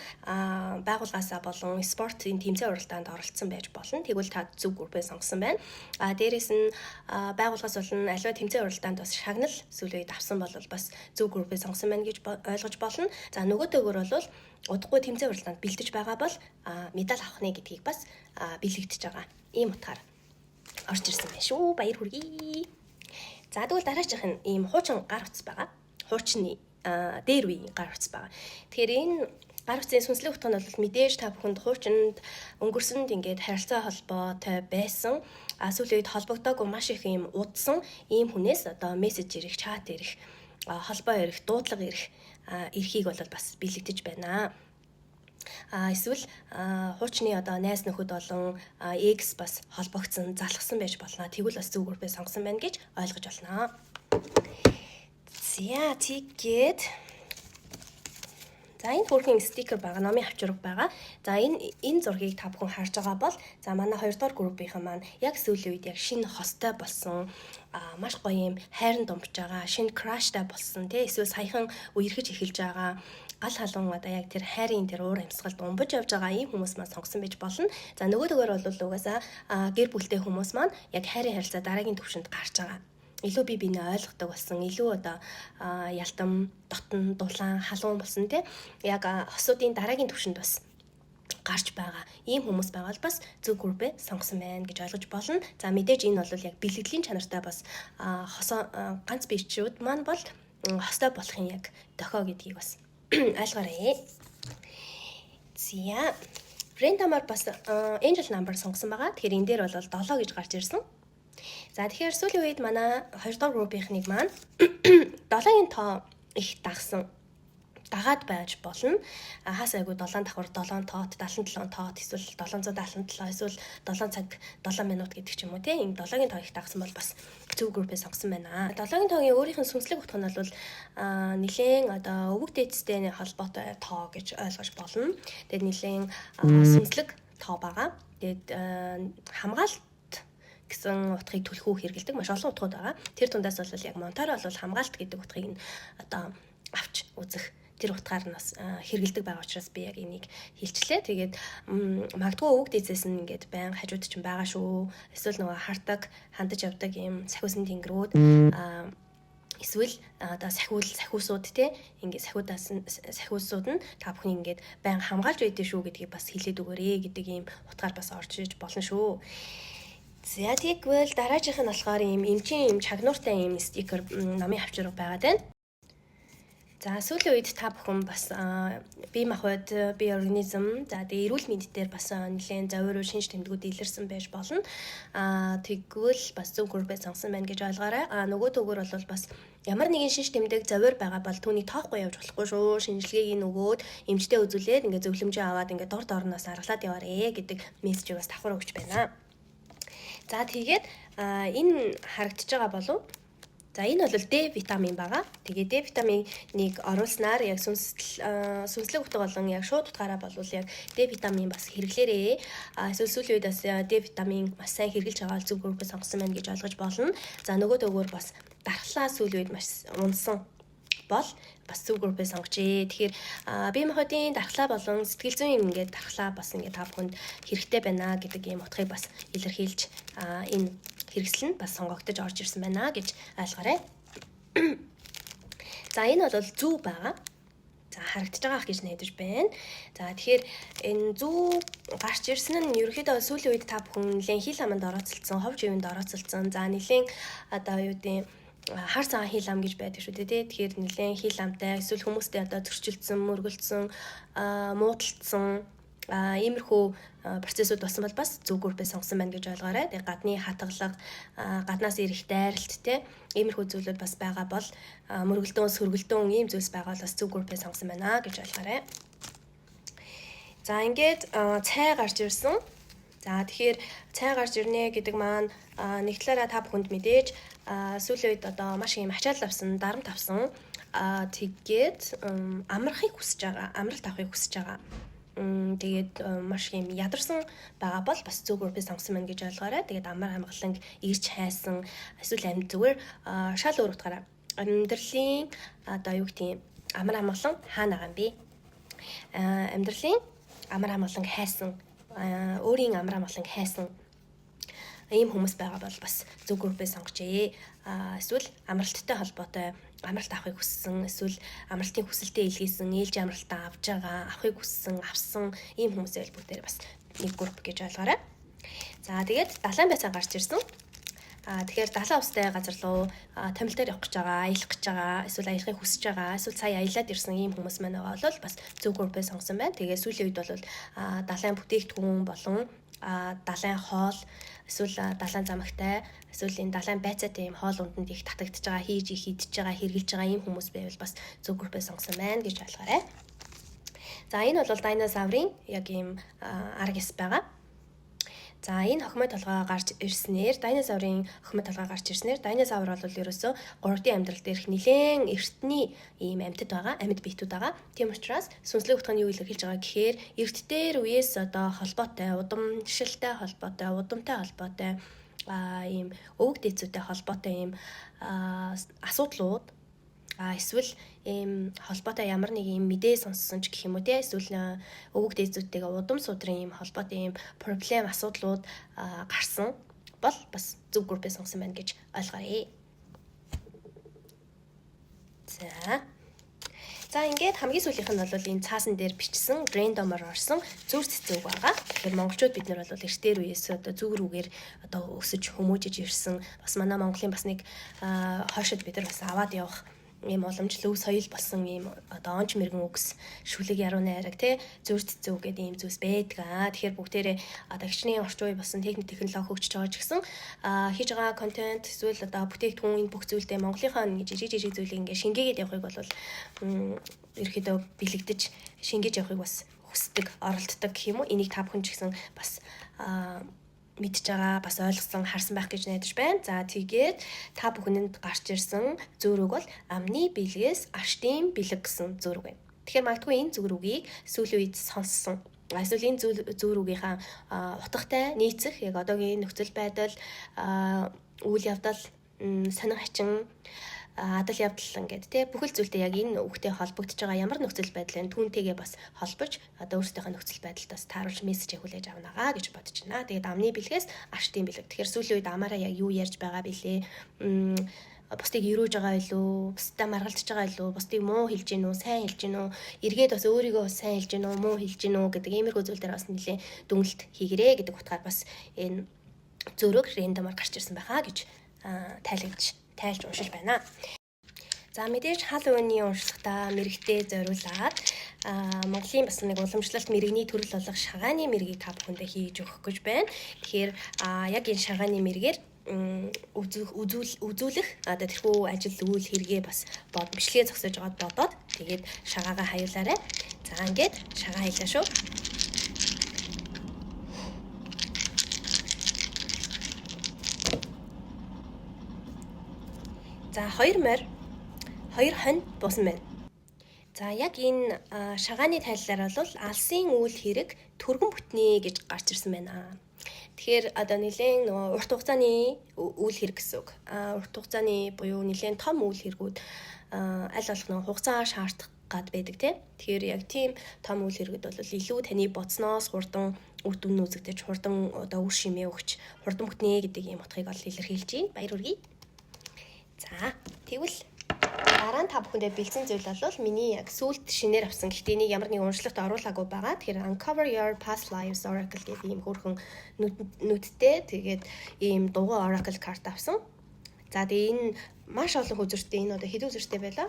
байгууллагаасаа болон спортын тэмцээн уралдаанд оролцсон байж болно. Тэгвэл та зөв группээ сонгосон байна. Дээрээс нь байгууллагаас болон аливаа тэмцээн уралдаанд бас шагнал сүүлийн үед авсан бол бас зөв группээ сонгосон байна гэж ойлгож болно. За нөгөө төгөөр бол удахгүй тэмцээн уралдаанд бэлдэж байгаа бол медаль авах нэ гэдгийг бас бэлэгдэж байгаа. Ийм утгаар орж ирсэн байна шүү. Баяр хүргэе. За тэгвэл дараачих нь ийм хуучин гар утас байгаа. Хуучны дээр үеийн гар утас байгаа. Тэгэхээр энэ гар утсын сүнслэг утга нь бол мэдээж та бүхэнд хуучинд өнгөрсөнд ингээд харилцаа холбоотой байсан сүүлийн үед холбогдоогүй маш их ийм удсан ийм хүнээс одоо мессеж ирэх, чат ирэх, холбоо ирэх, дуудлага ирэх эрхийг бол бас бэлэгдэж байна. Эсвэл хуучны одоо найз нөхөд болон X бас холбогдсон, залхсан байж болно. Тэгвэл бас зөв группээ сонгосон байна гэж ойлгож болно. За тэгээд за энэ хөрхийн стикер байгаа, номын авчирга байгаа. За энэ зургийг та бүхэн харж байгаа бол за манай 2 дугаар группийнхан маань яг сүүлийн үед яг шинэ хостой болсон маш гоё юм хайранд думпж байгаа, шинэ краштай болсон тий эсвэл саяхан үерхэж эхэлж байгаа гал халуун одоо яг тэр хайрын тэр уур амьсгалд умбаж явж байгаа ийм хүмүүс маань сонгосон байж болно. За нөгөө төгөөр бол угаасаа гэр бүлтэй хүмүүс маань яг хайрын харилцаа дараагийн түвшинд гарч байгаа. Илүү бие биенээ ойлгодог болсон, илүү одоо ялтам, дотн, дулаан, халуун болсон тий. Яг хосуудын дараагийн түвшинд бас гарч байгаа. Ийм хүмүүс байвал бас зөв группээ сонгосон байна гэж ойлгож болно. За мэдээж энэ бол яг бэлгэдлийн чанартай бас ганц биечүүд маань бол хостой болохын яг дохио гэдгийг бас ойлгоорой. Зя рандомаар бас angel number сонгосон байгаа. Тэгэхээр энэ дээр бол 7 гэж гарч ирсэн. За тэгэхээр сүүлийн үед манай 2 дугаар группийнхныг маань 7-ын тоо их дагсан. дагаад байж болно. Хаас айгу 7 давхар 7 тоот 77 тоот эсвэл 777 эсвэл 7 цаг 7 минут гэдэг ч юм уу тийм. Энэ 7-гийн тоог дагсан бол бас зөв группээ сонгосон байна. 7-гийн тоогийн өөрийнх нь сүнслэг утга нь бол нэлээд одоо өвөг дээдстэй холбоотой тоо гэж ойлгож болно. Тэгээд нэлээд сүнслэг тоо байгаа. Тэгээд хамгаалалт гэсэн утгыг түлхүү хэрэгэлдэг маш олон утгууд байгаа. Тэр тундаас бол яг Монтаро бол хамгаалалт гэдэг утгыг нь одоо авч үзэх тэр утгаар нь бас хэрэгэлдэг байгаа учраас би яг энийг хэлчихлээ. Тэгээд магадгүй өвөг дээдсээс нь ингээд байн хажууд чинь байгаа шүү. Эсвэл нөгөө хардаг, хандаж явдаг юм сахиусан тэнгэрүүд эсвэл одоо сахиусууд те ингээд сахиусууд нь та бүхэн ингээд байн хамгаалж байдсан шүү гэдгийг бас хэлээд өгөөрэй гэдэг ийм утгаар бас орж иж болно шүү. За тэгвэл дараагийнх нь болохоор ийм эмчийн чагнууртай ийм стикер намын авчирга байгаад байна. За сүүлийн үед та бүхэн бас бие махбод, бие организм, за тэгээ эрүүл мэнд дээр бас нэлээд зовиороо шинж тэмдгүүд илэрсэн байж болно. Тэгвэл бас зөв группээ сонгосон байна гэж ойлгоорой. Нөгөө төгөр бол бас ямар нэгэн шинж тэмдэг зовиор байгаа бол түүний тоохгүй явж болохгүй шүү. Шинжилгээг нөгөөд эмчтэй үзүүлээд ингээд зөвлөмжөө аваад ингээд дор доорноос аргалаад яваарэ гэдэг мессежийг бас давхар өгч байна. За тэгээд энэ харагдаж байгаа болов. За энэ бол D витамин байгаа. Тэгээ D витаминыг оруулснаар яг сүнслэг утга болон яг шууд утгаараа болвол яг D витамин бас хэрэглээрээ. Эсвэл сүүлийн үед бас D витамин маш сайн хэрэгжилж байгаа зөв группээ сонгосон байна гэж ойлгож болно. За нөгөө төгөөр бас дархлаа сүүлийн үед маш унсан бол бас зөв группээ сонгожээ. Тэгэхээр бие махбодын дархлаа болон сэтгэл зүйн ингээд дархлаа бас ингээд та бүхэнд хэрэгтэй байна гэдэг ийм утгыг бас илэрхийлж энэ хэрэгсэл нь бас сонгогдож орж ирсэн байна гэж ойлгоорой. За энэ бол зүү байгаа. За харагдаж байгаа гэж найдаж байна. За тэгэхээр энэ зүү гарч ирсэн нь ерөнхийдөө сүүлийн үед та бүхэн нэлээд хил аманд орооцолцсон, ховж ивэнд орооцолцсон. За нэлээд одоо юу гэдэг хар цагаан хил ам гэж байдаг шүү дээ. Тэгэхээр нэлээд хил амтай эсвэл хүмүүстэй одоо зөрчилдсөн, мөргөлдсөн, муудалцсан иймэрхүү процессууд болсон бол бас зөв группээ сонгосон байна гэж ойлгоорой. Тэгээ гадны хатгалга, гаднаас ирэх дайралт те иймэрхүү зүйлүүд бас байгаа бол мөргөлдөөн, сөргөлдөөн ийм зүйлс байгаа бол бас зөв группээ сонгосон байна гэж ойлгоорой. За ингээд цай гарч ирсэн. За тэгэхээр цай гарч ирнэ гэдэг маань нэг талаараа та бүхэнд мэдээж сүүлийн үед одоо маш их ачаал авсан, дарамт авсан. Тэгээд амрахыг хүсэж байгаа, амралт авахыг хүсэж байгаа. Тэгээд маш юм ядарсан байгаа бол бас зөв группээ сонгосон байна гэж ойлгоорой. Тэгээд амар хамгааланг ирж хайсан эсвэл амьд зүгээр шал өөр утгаараа амьдралын одоо юу гэх юм амар хамгаалан хаана байгаа юм бэ? Амьдралын амар хамгааланг хайсан, өөрийн амар хамгааланг хайсан ийм хүмүүс байгаа бол бас зөв группээ сонгожээ. Эсвэл амралттай холбоотой амралт авахыг хүссэн, эсвэл амралтын хүсэлтэд илгээсэн, ээлж амралтаа авж байгаа, авахыг хүссэн, авсан ийм хүмүүсээ бол бүгдээр бас нэг групп гэж ойлгоорой. За тэгээд далайн байцаа гарч ирсэн. Тэгэхээр далайн устай газар руу томил дээр явах гэж байгаа, аялах гэж байгаа, эсвэл аялахыг хүсэж байгаа, эсвэл сая аялаад ирсэн ийм хүмүүс маань байгаа бол бас зөв группээ сонгосон байна. Тэгээд сүүлийн үед бол далайн бүтээгдэхүүн болон далайн хоол эсвэл далайн замагтай эсвэл энэ далайн байцаатай ийм хоол унданд их татагдж байгаа, хийж идэж байгаа, хэрглэж байгаа ийм хүмүүс байвал бас зөв группээ сонгосон байна гэж ойлгоорой. За энэ бол динозаврын яг ийм арга яс байгаа. За энэ хохимой толгой гарч ирснээр динозаврын хохимой толгой гарч ирснээр динозавр бол ерөөсөө 3D амьдрал дээрх нэлээд эртний ийм амьтад байгаа, амьд биетүүд байгаа. Тийм учраас сүнслэг утга нь юу илэрхийлж байгаа гэхээр эрт дээр үеэс одоо холбоотой, удамшилтай холбоотой, удамтай холбоотой ийм өвөг дээдсүүдтэй холбоотой ийм асуудлууд эсвэл ийм холбоотой ямар нэг ийм мэдээ сонссон ч гэх юм уу те эсвэл өвөг дээдсүүдтэйгээ удам судрын ийм холбоотой ийм проблем асуудлууд гарсан бол бас зөв группээ сонгосон байна гэж ойлгоорой. За ингээд хамгийн сүүлийнх нь бол энэ цаасан дээр бичсэн рандомор орсон зүр цэцэг байгаа. Тэгэхээр монголчууд бид нар бол эртээр үеэс одоо зүг рүүгээр одоо өсөж хүмүүжиж ирсэн бас манай Монголын бас нэг хойшид бид нар бас аваад явах ийм уламжлал соёл болсон ийм одоо онч мэрэгэн үгс шүлэг яруу найраг тий зүрт цэцүү гэдэг ийм зүйлс байдаг. Тэгэхээр бүгдээрээ одоо хичнээн орчин үе болсон техник технологи хөгжиж байгаа ч гэсэн хийж байгаа контент эсвэл одоо бүтээгдэхүүн энэ бүх зүйлдээ Монголынхаа нэг жижиг зүйлийг ингээ шингээгээд явахыг бол ерөөхдөө бэлэгдэж шингээж явахыг бас хүсдэг, оролддог гэх юм уу. Энийг та бүхэн ч гэсэн бас мэдж байгаа, бас ойлгосон, харсан байх гэж найдаж байна. За тэгээд та бүхэнд гарч ирсэн зөөрөг бол амны бэлгээс аштын бэлэг гэсэн зөөрөг байна. Тэгэхээр магадгүй энэ зөөрөгийг сүүлийн үед сонссон. Эсвэл энэ зөөрөгийнхаа утгатай нийцэх яг одоогийн нөхцөл байдал, үйл явдал, сонин хачин, адал явдал ингээд тий бүхэл зүйлтэй яг энэ үгтэй холбогдож байгаа ямар нөхцөл байдлын түүнтэйгээ бас холбож одоо өөрсдийнхөө нөхцөл байдалтаас тааруулж мессеж хүлээж авнаа гэж бодож байна. Тэгээд амны бэлгээс аштын бэлэг. Тэгэхээр сүүлийн үед амаараа яг юу ярьж байгаа бэлээ? Бусдыг өрөөж байгаа илүү, бусдаа маргалдаж байгаа илүү, бусдыг муу хэлж гин үү, сайн хэлж гин үү, эргээд бас өөрийгөө сайн хэлж гин үү, муу хэлж гин үү гэдэг иймэрхүү зүйл дээр бас нэлээд дүнэлт хийгэрээ гэдэг утгаар бас энэ зөрөг рандомаар гарч ирсэн байхаа гэж тайлж уншиж байна. За мэдээж хал өвний уншлагтаа мэрэгтэй зориулаад Монголын бас нэг уламжлалт мэрэгний төрөл болох шагааны мэргийг та бүхэндээ хийж өгөх гэж байна. Тэгэхээр яг энэ шагааны мэргээр үзүүлэх одоо тэрхүү ажил үйл хэрэгээ бас бичлэгээ зогсоож байгаад бодоод тэгээд шагаагаа хаяулаарай. За ингээд шагаа хаялаа шүү. За 2 морь 2 хонь буусан байна. За яг энэ шагааны тайллаар бол алсын үйл хэрэг түргэн бүтнэ гэж гарч ирсэн байна. Тэгэхээр одоо нэлээд нөгөө урт хугацааны үйл хэрэг гэсэн үг. Урт хугацааны буюу нэлээд том үйл хэрэгүүд аль болох нөгөө хугацаа шаардах гад байдаг тийм. Тэгэхээр яг тийм том үйл хэрэгүүд бол илүү таны бодсноос хурдан үр дүн үзэгдэж хурдан одоо үр шимээ өгч хурдан бүтнэ гэдэг ийм утгыг ол илэрхийлж байна. Баяр хүргэе. За тэгвэл дараа нь та бүхэндээ бэлдсэн зүйл бол миний яг сүүлд шинээр авсан гэхдээ энийг ямар нэг уншлагт оруулаагүй байгаа. Тэгэхээр Uncover Your Past Lives Oracle гэдэг ийм хөрхөн нүдтэй тэгээд ийм дугуй Oracle карт авсан. За тэгээ энэ маш олон үзүүртэй энэ одоо хэдэн үзүүртэй байлаа?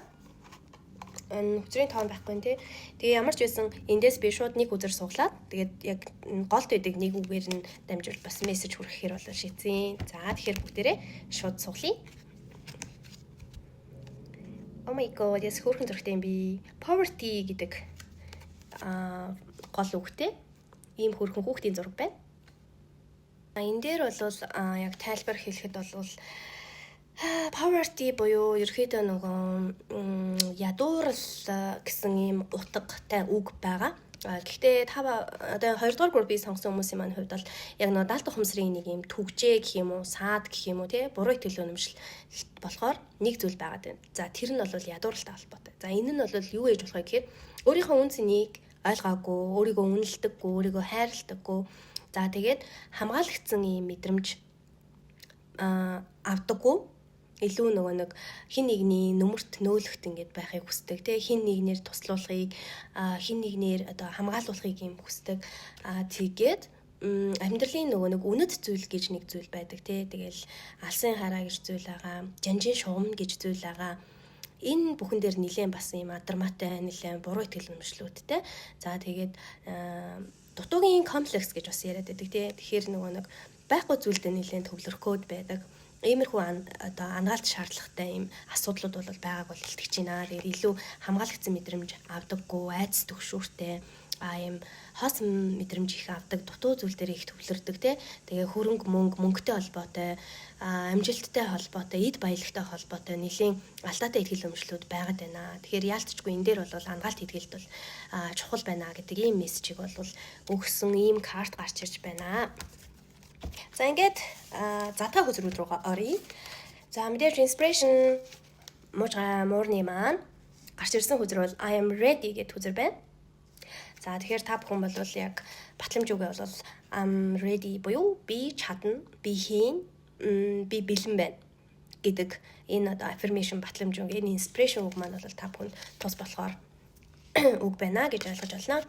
Үзрийн тоон байхгүй нэ. Тэгээ ямар ч байсан эндээс би шууд нэг үзэр суглаад тэгээд яг голд байдаг нэг үгээр нь дамжуул бас мессеж хүргэхээр бол шийдсэн. За тэгэхээр бүгдээрээ шууд суглая. Oh my god, яс хөрхэн зөрхтэй юм би. Poverty гэдэг гол үгтэй. Ийм хөрхэн хүүхдийн зураг байна. Энэ дээр бол яг тайлбар хэлэхэд бол poverty буюу ерөөхдөө нөгөө ядуурл гэсэн ийм утгатай үг байгаа. Гэхдээ одоо 2 дугаар группийг сонгосон хүмүүсийн маань хувьд бол яг нөгөө даалт ухамсарын нэг юм түгжээ гэх юм уу, саад гэх юм уу тий буруу итгэл үнэмшил болохоор нэг зүйл байгаад байна. За тэр нь бол ядууралтай холбоотой. За энэ нь бол юу ээж болох вэ гэхээр өөрийнхөө үн цэнийг ойлгоогүй, өөрийгөө үнэлдэггүй, өөрийгөө хайрладаггүй. За тэгээд хамгаалагдсан ийм мэдрэмж авдаггүй. Илүү нөгөө нэг хин нэгний нүмерт нөөлөхт ингээд байхыг хүсдэг тий хин нэгнээр туслуулахыг хин нэгнээр одоо хамгаалуулахыг юм хүсдэг тэгээд амьдралын нөгөө нэг үнэт зүйл гэж нэг зүйл байдаг тий тэгэл алсын хараа гэж зүйл байгаа жанжин шугам гэж зүйл байгаа энэ бүхэн дээр нэлээд бас юм адармаатай нэлээд буруу итгэл үнэмшлүүдтэй за тэгээд дутуугийн комплекс гэж бас яриад байдаг тий тэгэхээр нөгөө нэг байхгүй зүйлдээ нэлээд төвлөрөхөд байдаг иймэрхүү одоо ангаалт шаардлагатай ийм асуудлууд бол байгааг бол илтгэж байна. Тэгээд илүү хамгаалагдсан мэдрэмж авдаггүй, айц төгшүүртэй ийм хос мэдрэмж их авдаг, дутуу зүйл дээр их төвлөрдөг тий. Тэгээ хөрөнгө мөнгөтэй холбоотой, амжилттай холбоотой, эд баялагтай холбоотой нэлийн алдаатай итгэл үнэмшлүүд байгаад байна. Тэгэхээр яалтчгүй энэ дээр бол ангаалт итгэлд бол чухал байна гэдэг ийм мессежийг бол өгсөн ийм карт гарч ирж байна. За ингээд затаа хөзрүүд рүү оръё. За мэдээж inspiration муурны маань гарч ирсэн хөзөр бол I am ready гэдэг хөзөр байна. За тэгэхээр та бүхэн бол яг батламж үгээ бол I'm ready буюу би чадна, би хийн, би бэлэн байна гэдэг энэ одоо affirmation батламж үг, энэ inspiration үг маань бол та бүхэнд тус болохоор үг байна гэж ойлгож байна.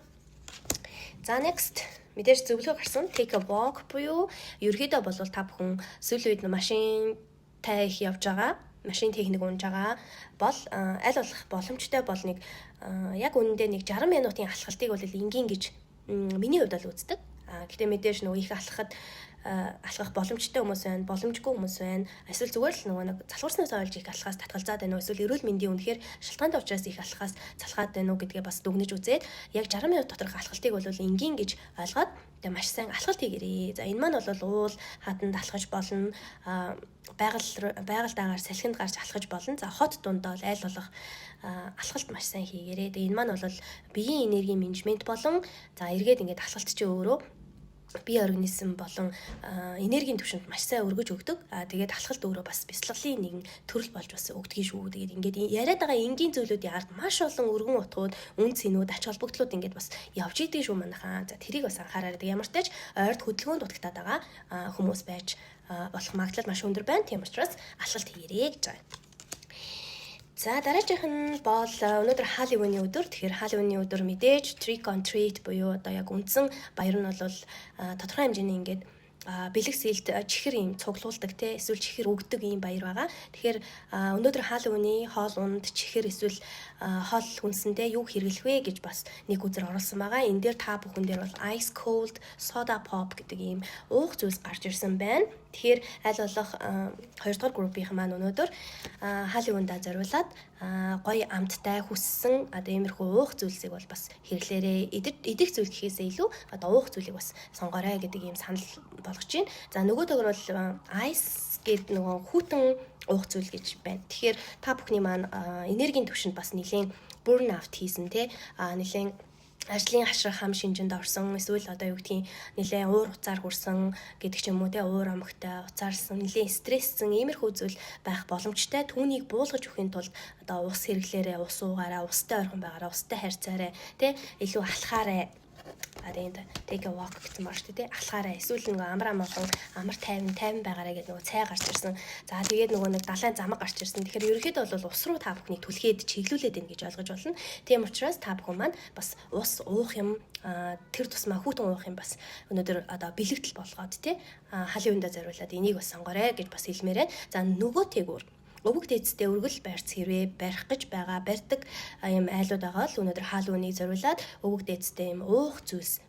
За next мэдээж зөвлөгөө гарсан take a walk буюу ерөөдөө бол та бүхэн сүүлийн үед машинтай их явж байгаа. машин техник унж байгаа бол аль болох боломжтой бол нэг яг үнэндээ нэг 60 минутын алхалтыг бол энгийн гэж миний хувьд бол үздэг. Гэтэ мэдээж нөгөө их алхах боломжтой хүмүүс байна, боломжгүй хүмүүс байна. Эсвэл зүгээр л нөгөө нэг залхуурснаас олж их алхахаас татгалзаад байна уу? Эсвэл эрүүл мэндийн үнэхээр шалтгаантай учраас их алхахаас залхаад байна уу гэдгээ бас дүгнэж үзээд яг 60 минут доторх алхалтыг бол энгийн гэж ойлгоод тэгээ маш сайн алхалт хийгэрээ. За энэ маань бол уул хатанд алхаж болно. Байгаль даагаар салхинд гарч алхаж болно. За хот дундаа аль болох алхалт маш сайн хийгэрээ. Тэгээ энэ маань бол биеийн энергийн менежмент болон за эргээд ингээд алхалт чи өөрөө бие организм болон энергийн түвшинд маш сайн өргөж өгдөг. Тэгээд алхалт өөрөө бас бяцлаглалын нэгэн төрөл болж бас өгдөг шүү. Тэгээд ингээд яриад байгаа энгийн зүйлүүдийн ард маш олон өргөн утгууд, үн цэнүүд, ач холбогдлууд ингээд бас явж идэг шүү манайхаа. За тэрийг бас анхаараарай. Ямар ч тач ойрд хөдөлгөөнд дутагтаад байгаа хүмүүс байж болох магадлал маш өндөр байна. Тийм учраас алхалт хийгэрэй гэж байна. За дараагийнх нь бол өнөөдөр Халлоуины өдөр. Тэгэхээр Халлоуины өдөр мэдээж trick or treat буюу одоо яг үндсэн баяр нь бол тодорхой хэмжээний ингээд бэлэг сэлд чихэр юм цуглуулдаг те эсвэл чихэр өгдөг юм баяр байгаа. Тэгэхээр өнөөдөр Халлоуины хоол унд чихэр эсвэл хоол хүнсэндээ юу хэрэглэх вэ гэж бас нэг үзэр оруулсан байгаа. Энэ дээр та бүхэн дээр бол ice cold soda pop гэдэг ийм уух зүйлс гарч ирсэн байна. Тэгэхээр аль болох 2 дугаар группийн маань өнөөдөр Халлоуиндаа зориулаад гоё амттай хүссэн одоо иймэрхүү уух зүйлсийг бол бас хэрэглээрээ идэх зүйл гэхээсээ илүү одоо уух зүйлийг бас сонгоорой гэдэг ийм санал болгож байна. За нөгөө төгөр бол ice гэдэг нөгөө хүүтэн уух зүйл гэж байна. Тэгэхээр та бүхний маань энергийн түвшинд бас нэлийн burn out хийсэн те нэлийн ажлын хашрах хам шинжинд орсон эсвэл одоо юу гэдгийг нэлээ уур уцаар хүрсэн гэдэг ч юм уу те уур амгтай уцаарсан нэлээ стресссэн иймэрхүү зүйл байх боломжтой. Түүнийг буулгаж өхийн тулд одоо ус хэрэглээрээ ус уугаараа устай ойрхон байгаараа устай харьцаарай те илүү алхаарай. Энд take a walk гэсэн маар шүү дээ. Алхаараа эсвэл нөгөө амар тайван байгаараа гэдэг нөгөө цай гарч ирсэн. За тэгээд нөгөө нэг далайн замаг гарч ирсэн. Тэгэхээр ерөнхийдөө бол ус руу та бүхний түлхээд чиглүүлээд байна гэж ойлгож болно. Тийм учраас та бүхэн маань бас ус уух юм тэр тусмаа хүүтэн уух юм бас өнөөдөр одоо бэлэгдэл болгоод тий Халлоуиндаа зориулаад энийг бас сонгоорой гэж бас хэлмээрээ. За нөгөө тэгүр өвөг дээдстэй өргөл барьц хэрвээ барих гэж барьдаг юм айлууд байгаа л өнөөдөр Халлоуиныг зориулаад өвөг дээдстэй юм уух зүйлс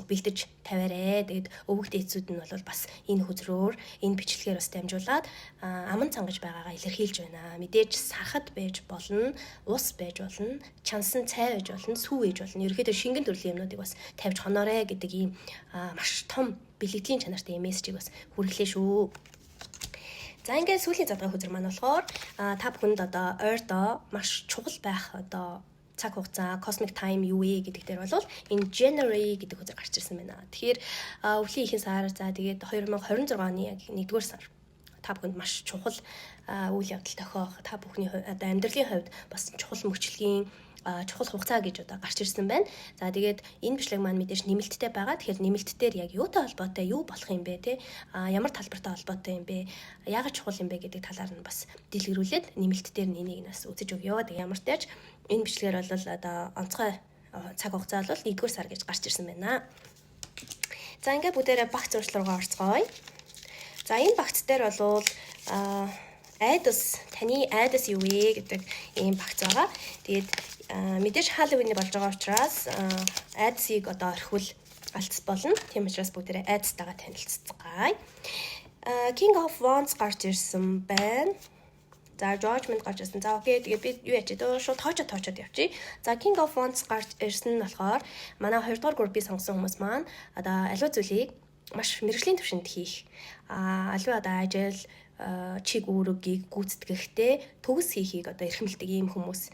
бэлдэж тавиарэ. Тэгээд өвөг дээдсүүд нь бол бас энэ хөзрөөр энэ бичлэгээр бас дамжуулаад аман цангаж байгаагаа илэрхийлж байна. Мэдээж сархад байж болно, ус байж болно, чансан цай байж болно, сүү байж болно. Ерөнхийдөө шингэн төрлийн юмнуудыг бас тавьж хоноорой гэдэг ийм маш том бэлэгдлийн чанартай мессежийг бас хүргэлээ шүү. За ингээд сүүлийн задгай хөзөр маань болохоор та бүхэнд одоо ойрдоо маш чухал байх одоо цаг хугацаа cosmic time юу вэ гэдэг дээр бол энэ January гэдэг хөзөр гарч ирсэн байна. Тэгэхээр өвлийн ихэнх сар за тэгээд 2026 оны яг 1-р сар та бүхэнд маш чухал үйл явдал тохиох та бүхний одоо амьдралын хувьд бас чухал мөчлөгийн чухал хугацаа гэж одоо гарч ирсэн байна. За тэгээд энэ бичлэг маань мэдээж нэмэлттэй байгаа. Тэгэхээр нэмэлттээр яг юутай холбоотой юу болох юм бэ те? Ямар талбартай холбоотой юм бэ? Яагаад чухал юм бэ гэдэг талаар нь бас дэлгэрүүлээд нэмэлттээр энийг нас үзэж өгье. Тэгээд ямар ч тач энэ бичлэгээр бол одоо онцгой цаг хугацаа бол 1-р сар гэж гарч ирсэн байна. За ингээд бүгдээрээ багц зуршил руугаа орцгоё. За энэ багц дээр бол таны айдас юу вэ гэдэг ийм багц байгаа. Тэгээд мэдээж Халлоуины болж байгаа учраас айдсыг одоо орхивол алцс болно. Тийм учраас бүгдээрээ айдстайгаа танилццгаая. King of Wands гарч ирсэн байна. За Judgment гарч ирсэн. За окей. Тэгээд би юу яач дөө шууд тоочод явчих. За King of Wands гарч ирсэн нь болохоор манай 2 дугаар группийг сонгосон хүмүүс маань одоо аливаа зүйлийг маш мэрэгжлийн түвшинд хийх. Аливаа одоо ажил чиг үүргийг гүйцэтгэхдээ төгс хийхийг одоо эрхэмлдэг ийм хүмүүс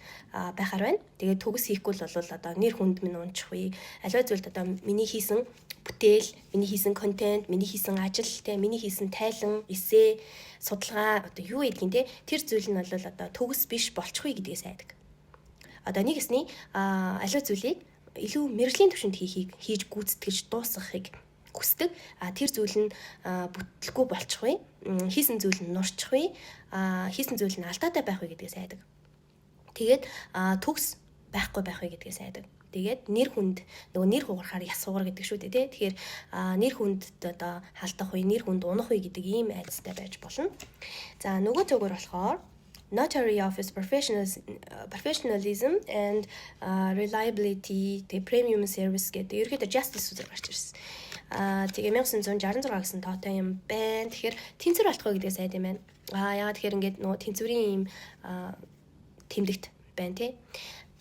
байхаар байна. Тэгээд төгс хийхгүй л бол одоо нэр хүнд минь унчих вэ? Аливаа зүйлд одоо миний хийсэн бүтээл, миний хийсэн контент, миний хийсэн ажил, миний хийсэн тайлан, эссе, судалгаа одоо юу гэдгийг те тэр зүйл нь бол одоо төгс биш болчихгүй гэдгээс айдаг. Одоо нэгэсний аливаа зүйлийг илүү мэрэгжлийн түвшинд хийж гүйцэтгэж дуусгахыг хүсдэг. Тэр зүйл нь бүтлэхгүй болчихгүй. Хийсэн зүйл нь нурчихгүй. Хийсэн зүйл нь алдаатай байх вэ гэдгээс айдаг. Тэгээд төгс байхгүй байх вэ гэдгээс айдаг. Тэгээд нэр хүнд нөгөө нэр хугарахаар яс хугар гэдэг шүү дээ тий. Тэгэхээр нэр хүнд одоо халдах вэ, нэр хүнд унах вэ гэдэг ийм айдастай байж болно. За нөгөө зөвгөр болохоор notary office professionalism and reliability, the premium service гэдэг ерөөхдөө justice үзэр гарч ирсэн. Тэгээ 1966 гэсэн тоотой юм байна. Тэгэхээр тэнцвэр алдахгүй гэдгээ сайд юм байна. Яагаад тэгэхээр ингээд нөгөө тэнцвэрийн юм тэмдэгт байна тий.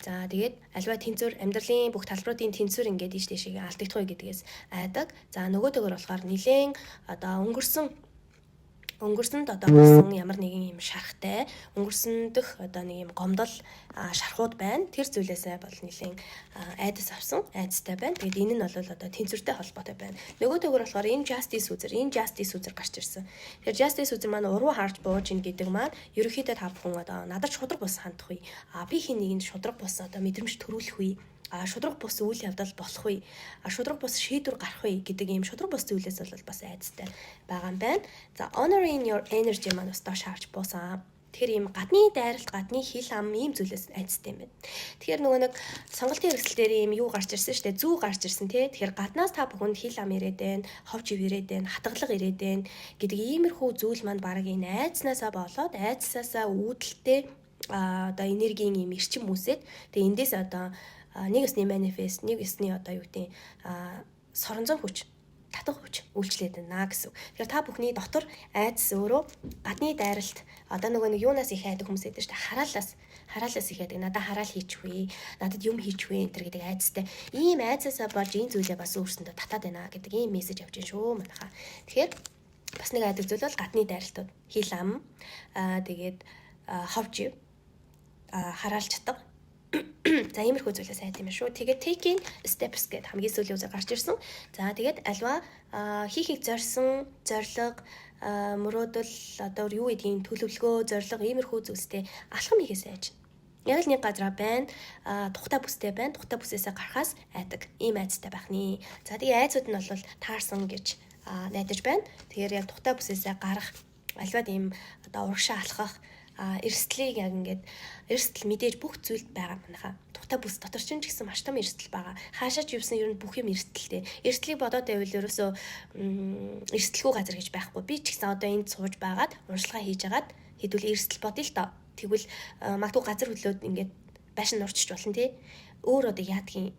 За тэгээд альва тэнцвэр амьдралын бүх талбаруудын тэнцвэр ингээд ийш тийшээ алдагдахгүй гэдгээс айдаг. За нөгөөдөөр болохоор нилээн одоо өнгөрсөнд одоо болсон ямар нэгэн юм шархтай өнгөрсөндөх одоо нэг юм гомдол шархууд байна. Тэр зүйлээсээ бол нэлээд айдас авсан айдастай байна. Тэгээд энэ нь бол одоо тэнцвэртэй холбоотой байна. Нөгөөдөөр болохоор энэ justice үзэр гарч ирсэн. Тэгэхээр justice үзэр маань уруу харж бууж ин гэдэг маань ерөнхийдөө та бүхэн одоо надад шудраг бус хандах үе. Би хин нэгэнд шудраг бус одоо мэдрэмж төрүүлэх үе. Шудраг бус үйл явдал болох үе. Шудраг бус шийдвэр гарах үе гэдэг ийм шудраг бус зүйлээс бол бас айдастай байгаа юм байна. За honoring your energy маань бас доош харж буусан. Тэгэхээр ийм гадны дайралт, гадны хил ам ийм зүйлээс айдастай юм байна. Тэгэхээр нөгөө нэг сонголтын хэрэгсэл дээр ийм юу гарч ирсэн шүү дээ. Зүү гарч ирсэн тий. Тэгэхээр гаднаас та бүхэнд хил ам ирээд байна, ховж ирээд байна, хатгалга ирээд байна гэдэг иймэрхүү зүйл маань баг энэ айдснаасаа болоод айдсаасаа үүдэлтэй одоо энергийн ийм эрчим үүсээд тэгээ эндээс одоо нэг ёсны манифест, нэг ёсны одоо юу гэдэг соронзон хүч, татах хүч үйлчлээд байна гэсэн. Тэгэхээр та бүхний дотор айдас өөрөө гадны дайралт одоо нөгөө нэг юунаас их айдаг хүмүүс байдаг шүү дээ. Хараалаас их айдаг. Надад хараал хийчихвээ, надад юм хийчихвээ энэ төр гэдэг айдастай. Ийм айдасаа болж энэ зүйлээ бас өөрсөндөө татаад байна гэдэг ийм мессеж авч байна шүү манайхаа. Тэгэхээр бас нэг айдаг зүйл бол гадны дайралтууд. Хил ам, тэгээд ховж, хараал чатга. За иймэрхүү зүйлээс айд юм шүү. Тэгээд taking steps гэдэг хамгийн сүүлийн үзээр гарч ирсэн. За тэгээд альва хийхийг зорьсон зорилго мөрөөдөл одоо юу гэдгийг төлөвлөгөө зорилго иймэрхүү зүйлстэй алхам хийхээс айж. Яг л нэг газараа байна. Тухтай бүстэй байна. Тухтай бүсээсээ гарахаас айдаг. Ийм айцтай байх нэ. За тэгээд айцууд нь бол таарсан гэж найдаж байна. Тэгэхээр яг тухтай бүсээсээ гарах альва ийм одоо урагшаа алхах эрсдлийг яг ингээд эрсдэл мэдээж бүх зүйлд байгаа манайхаа. Тухтай бүс дотор ч гэсэн маш том эрсдэл байгаа. Хаашаач юусэн ер нь бүх юм эрсдэлтэй. Эрсдлийг бодоод байвал ерөөсөө эрсдэлгүй газар гэж байхгүй. Би ч гэсэн одоо энд сууж байгаад уншилгаа хийж агаад хэдүүл эрсдэл бодъё л доо. Тэгвэл магадгүй газар хөдлөөд ингээд байшин нурчиж болно тий. Өөр одоо яадгийн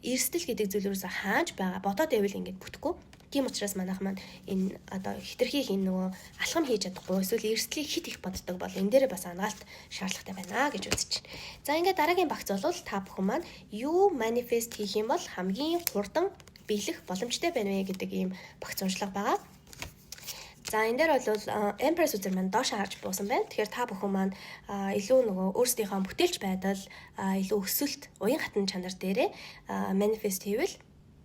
эрсдэл гэдэг зүйл ерөөсөө хааж байгаа. Бодоод байвал ингээд бүтэхгүй. Тийм учраас манайх маань энэ одоо хитрхийг энэ нөгөө алхам хийж чадахгүй эсвэл эрсдлийг хит их боддог бол энэ дээрээ бас ангаалт шаардлагатай байна гэж үзэж байна. За ингээд дараагийн багц бол та бүхэн маань юу манифест хийх юм бол хамгийн хурдан биелэх боломжтой байна вэ гэдэг ийм багц уншлага байгаа. За энэ дээр бол Empress үзэр маань доош харж буусан байна. Тэгэхээр та бүхэн маань илүү нөгөө өөрсдийнхөө бүтээлч байдал илүү өсөлт, уян хатан чанар дээрээ манифест хийвэл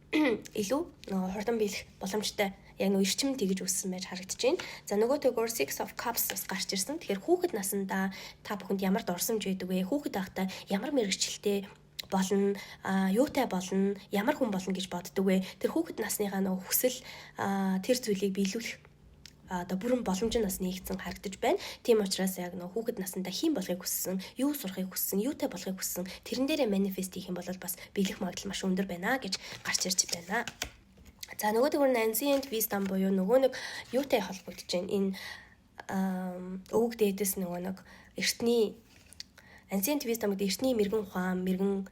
илүү хурдан биелэх боломжтой яг нэг эрчим тэгж өссөн байж харагдаж байна. За нөгөөтэйгөр Six of Cups бас гарч ирсэн. Тэгэхээр хүүхэд насандаа та бүхэнд ямар дурсамж байдаг вэ? Хүүхэд байхдаа ямар мэрэгчлэлтэй болно, юутай болно, ямар хүн болно гэж боддөг вэ? Тэр хүүхэд насныхаа нөгөө хүсэл тэр зүйлийг биелүүлэх одоо бүрэн боломж нас нэгдсэн харагдаж байна. Тийм учраас яг нөх хүүхэд насндаа хийн болохыг хүссэн, юу сурахыг хүссэн, юутай болохыг хүссэн тэрэн дээрээ манифест хийх юм бол бас биелэх магадлал маш өндөр байна гэж гарч ирж байна. За нөгөөдөөр ancient wisdom буюу нөгөө нэг юутай холбогдож байна. Энэ өвөг дээдэс нөгөө нэг эртний ancient wisdom гэдэг эртний мэрэгэн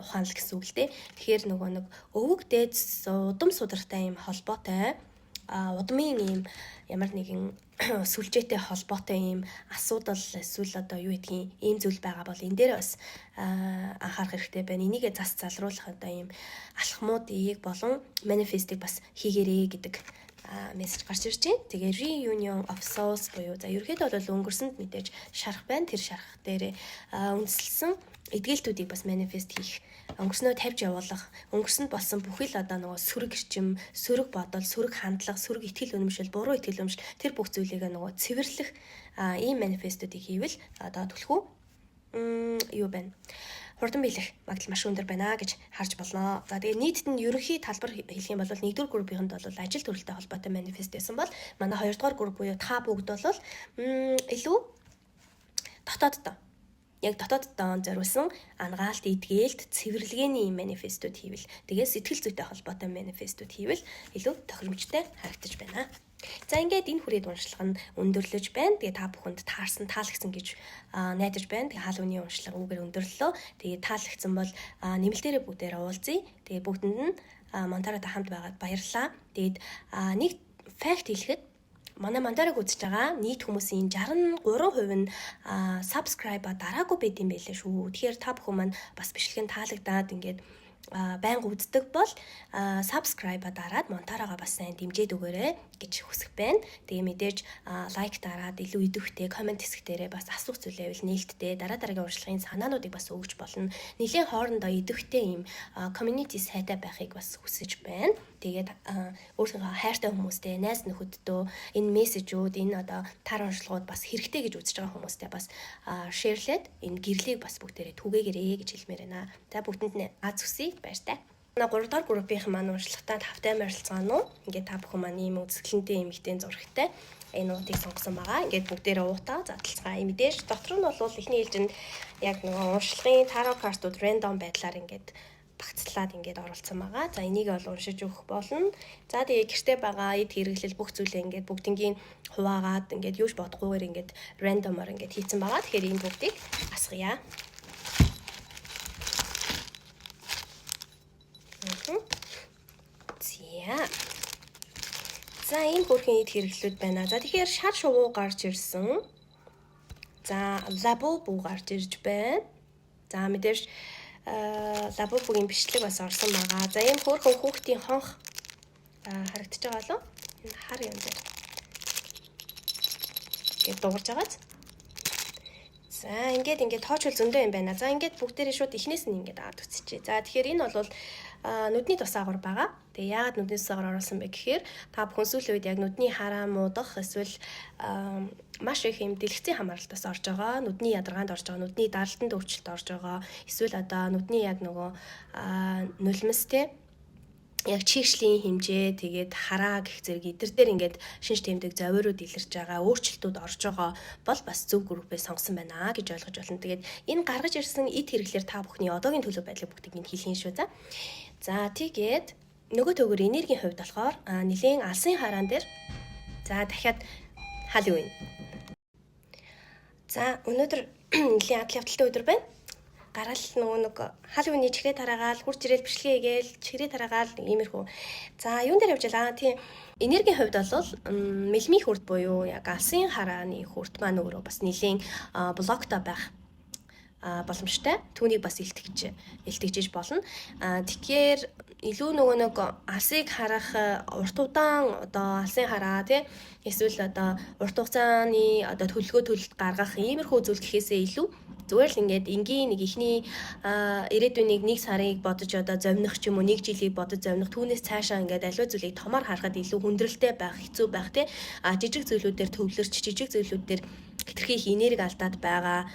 ухаанл гэсэн үг л дээ. Тэгэхээр нөгөө нэг өвөг дээдэс удам судартай юм холбоотой удмын ийм ямар нэгэн сүлжээтэй холбоотой ийм асуудал эсвэл одоо юу гэдгийг ийм зүйл байгаа бол энэ дээр бас анхаарах хэрэгтэй байна. Энийгээ зас залруулах одоо ийм алхмуудыг болон манифестыг бас хийгээрэй гэдэг мессеж гарч ирж байна. Тэгээ reunion of souls буюу за ерөөхдөө бол өнгөрсөнд мэдээж шарах байна. Тэр шарах дээр үндэслэн эдгэлтүүдийг бас манифест хийх, өнгөрснөө тавьж явуулах, өнгөрсөнд болсон бүхэл одоо нөгөө сөрөг эрчим, сөрөг бодол, сөрөг хандлага, сөрөг итгэл үнэмшил, буруу итгэл үнэмшил тэр бүх зүйлийг нөгөө цэвэрлэх ийм манифестуудыг хийвэл одоо түлхүү юу байна? Хурдан биелэх магадлал маш өндөр байна гэж харж болно. За тэгээ нийтэд нь ерөнхий талбар хэлэх юм бол 1-р группийнхэнд бол ажил төрөлтэй холбоотой манифест байсан бол манай 2-р групп буюу та бүгд бол илүү дотооддоо яг дотооддоо зориулсан ангаалт, эдгээлт, цэвэрлэгээний манифестууд хийвэл, тэгээд сэтгэл зүйтэй холбоотой манифестууд хийвэл илүү тохиромжтой харагдаж байна. За ингээд энэ хүрээд уншлага нь өндөрлөж байна. Тэгээ та бүхэнд таарсан, таалагдсан гэж найдаж байна. Тэгээ хаалганы уншлага үгээр өндөрлөлөө. Тэгээ таалагдсан бол нэмэлтээрээ бүгдээрээ уулзъя. Тэгээ бүгдэнд нь Монтаротой хамт байгаад баярлалаа. Тэгээд нэг факт хэлэхэд манай Монтарог үзэж байгаа нийт хүмүүсийн 63% нь subscribe дараагүй байт юм байлээ шүү. Тэгэхээр та бүхэн маань бас бичлэг нь таалагдаад ингээд байнга үздэг бол subscribe дараад Монтарогоо бас сайн дэмжиж өгөөрэй гэж хүсэх байна. Тэгээ мэдээж лайк дараад илүү идэвхтэй комент хэсгтэрээ бас асуух зүйл байвал нээлттэй дараагийн урьдчилгын санаануудыг бас өгч болно. Нэлийн хоорондоо идэвхтэй юм community сайтай байхыг бас хүсэж байна. Тэгээд өөрийнхөө хайртай хүмүүстэй, найз нөхөддөө энэ мессежүүд, энэ одоо тар уншлагууд бас хэрэгтэй гэж үзэж байгаа хүмүүстэй бас шеэрлээд энэ гэрлийг бас бүгдээрээ түгээгээрэй гэж хэлмээр байна. За бүгдэнд нь аз хүсье, баяртай. 3 дахь группийн маань уншлагатаа тавтай морилцгаано. Ингээд та бүхэн маань ийм үзэсгэлэнтэй эмэгтэй зурагтай энэ нуудыг сонгосон байгаа. Ингээд бүгдээрээ уутаа задлцгаая. Мэдээж дотор нь бол эхний ээлжинд яг нөгөө уншлагын таро картууд рандом байдлаар ингээд багцлаад ингээд оруулсан байгаа. За энийг бол уншиж өгөх болно. За тэгээ гэртээ байгаа эд хэрэглэл бүх зүйлээ ингээд бүгднгийн хуваагаад ингээд юуш бодохгүйгээр ингээд рандомоор ингээд хийцэн байгаа. Тэгэхээр энэ бүгдийг асгая. За энэ бүрхэн эд хэрэглэлүүд байна. За тэгэхээр шар шувуу гарч ирсэн. За лабубу гарч ирж байна. За мэдээж лабубугийн бичлэг бас орсон байгаа. За ийм хөөрхөн хүүхдийн хонх харагдаж байгаа лөө. Энэ хар юм дээр. Ингээд дуурж байгааз. За ингээд тоочвол зөндөө юм байна. За ингээд бүгдээрээ шууд ихнээс нь ингээд аваад үсчихье. За тэгэхээр энэ бол нүдний тусаагур байгаа. Тэгээ яагаад нүдний тусаагур оруулсан бэ гэхээр та бүхэн сүүлийн үед яг нүдний хараа муудах эсвэл маш их юм дэлгэцийн хамааралтаас орж байгаа, нүдний ядаргаанд орж байгаа, нүдний даралтанд өвчлөлт орж байгаа, эсвэл одоо нүдний яг нөгөө нулимстэй яг чигшлийн хэмжээ тэгээд хараа гэх зэрэг эдгээр дээр ингээд шинж тэмдэг зовиорууд илэрч байгаа, өөрчлөлтүүд орж байгаа бол бас зөв группээ сонгосон байна гэж ойлгож байна. Тэгээд энэ гаргаж ирсэн эд хэрэглээр та бүхний одоогийн төлөв байдлыг бүгдийг хэлхийн шүү. За тэгээд нөгөө төгөр энергийн хувьд болохоор нэлийн алсын хараан дээр за дахиад хал юу вэ? За өнөөдөр нэлийн адлын явдалтай өдөр байна. Гараал нөгөө хал үний чихрээ тараагаал хурц ирээл бичлэгээ хийгээл чихрээ тараагаал иймэрхүү. За юун дээр явж байгаа? Тийм энергийн хувьд бол мэлмийн хүрт буюу яг алсын харааны хүрт маань өөрөө бас нэлийн блоктой байх боломжтой. Түүнийг бас илтгэж болно. Тэгэхээр илүү нөгөө алсыг харах урт удаан одоо алсын хараа тий эсвэл одоо урт хугацааны одоо төлөвлөгөө гаргах иймэрхүү зүйл гэхээсээ илүү зүгээр л ингээд энгийн нэг ихний ирээдүйнийг нэг сарыг бодож одоо зовних ч юм уу нэг жилийг бодож зовних түүнээс цаашаа ингээд аливаа зүйлийг томоор харахад илүү хүндрэлтэй байх, хэцүү байх тий жижиг зүйлүүдээр төвлөрч жижиг зүйлүүдээр хэтэрхий их энерги алдаад байгаа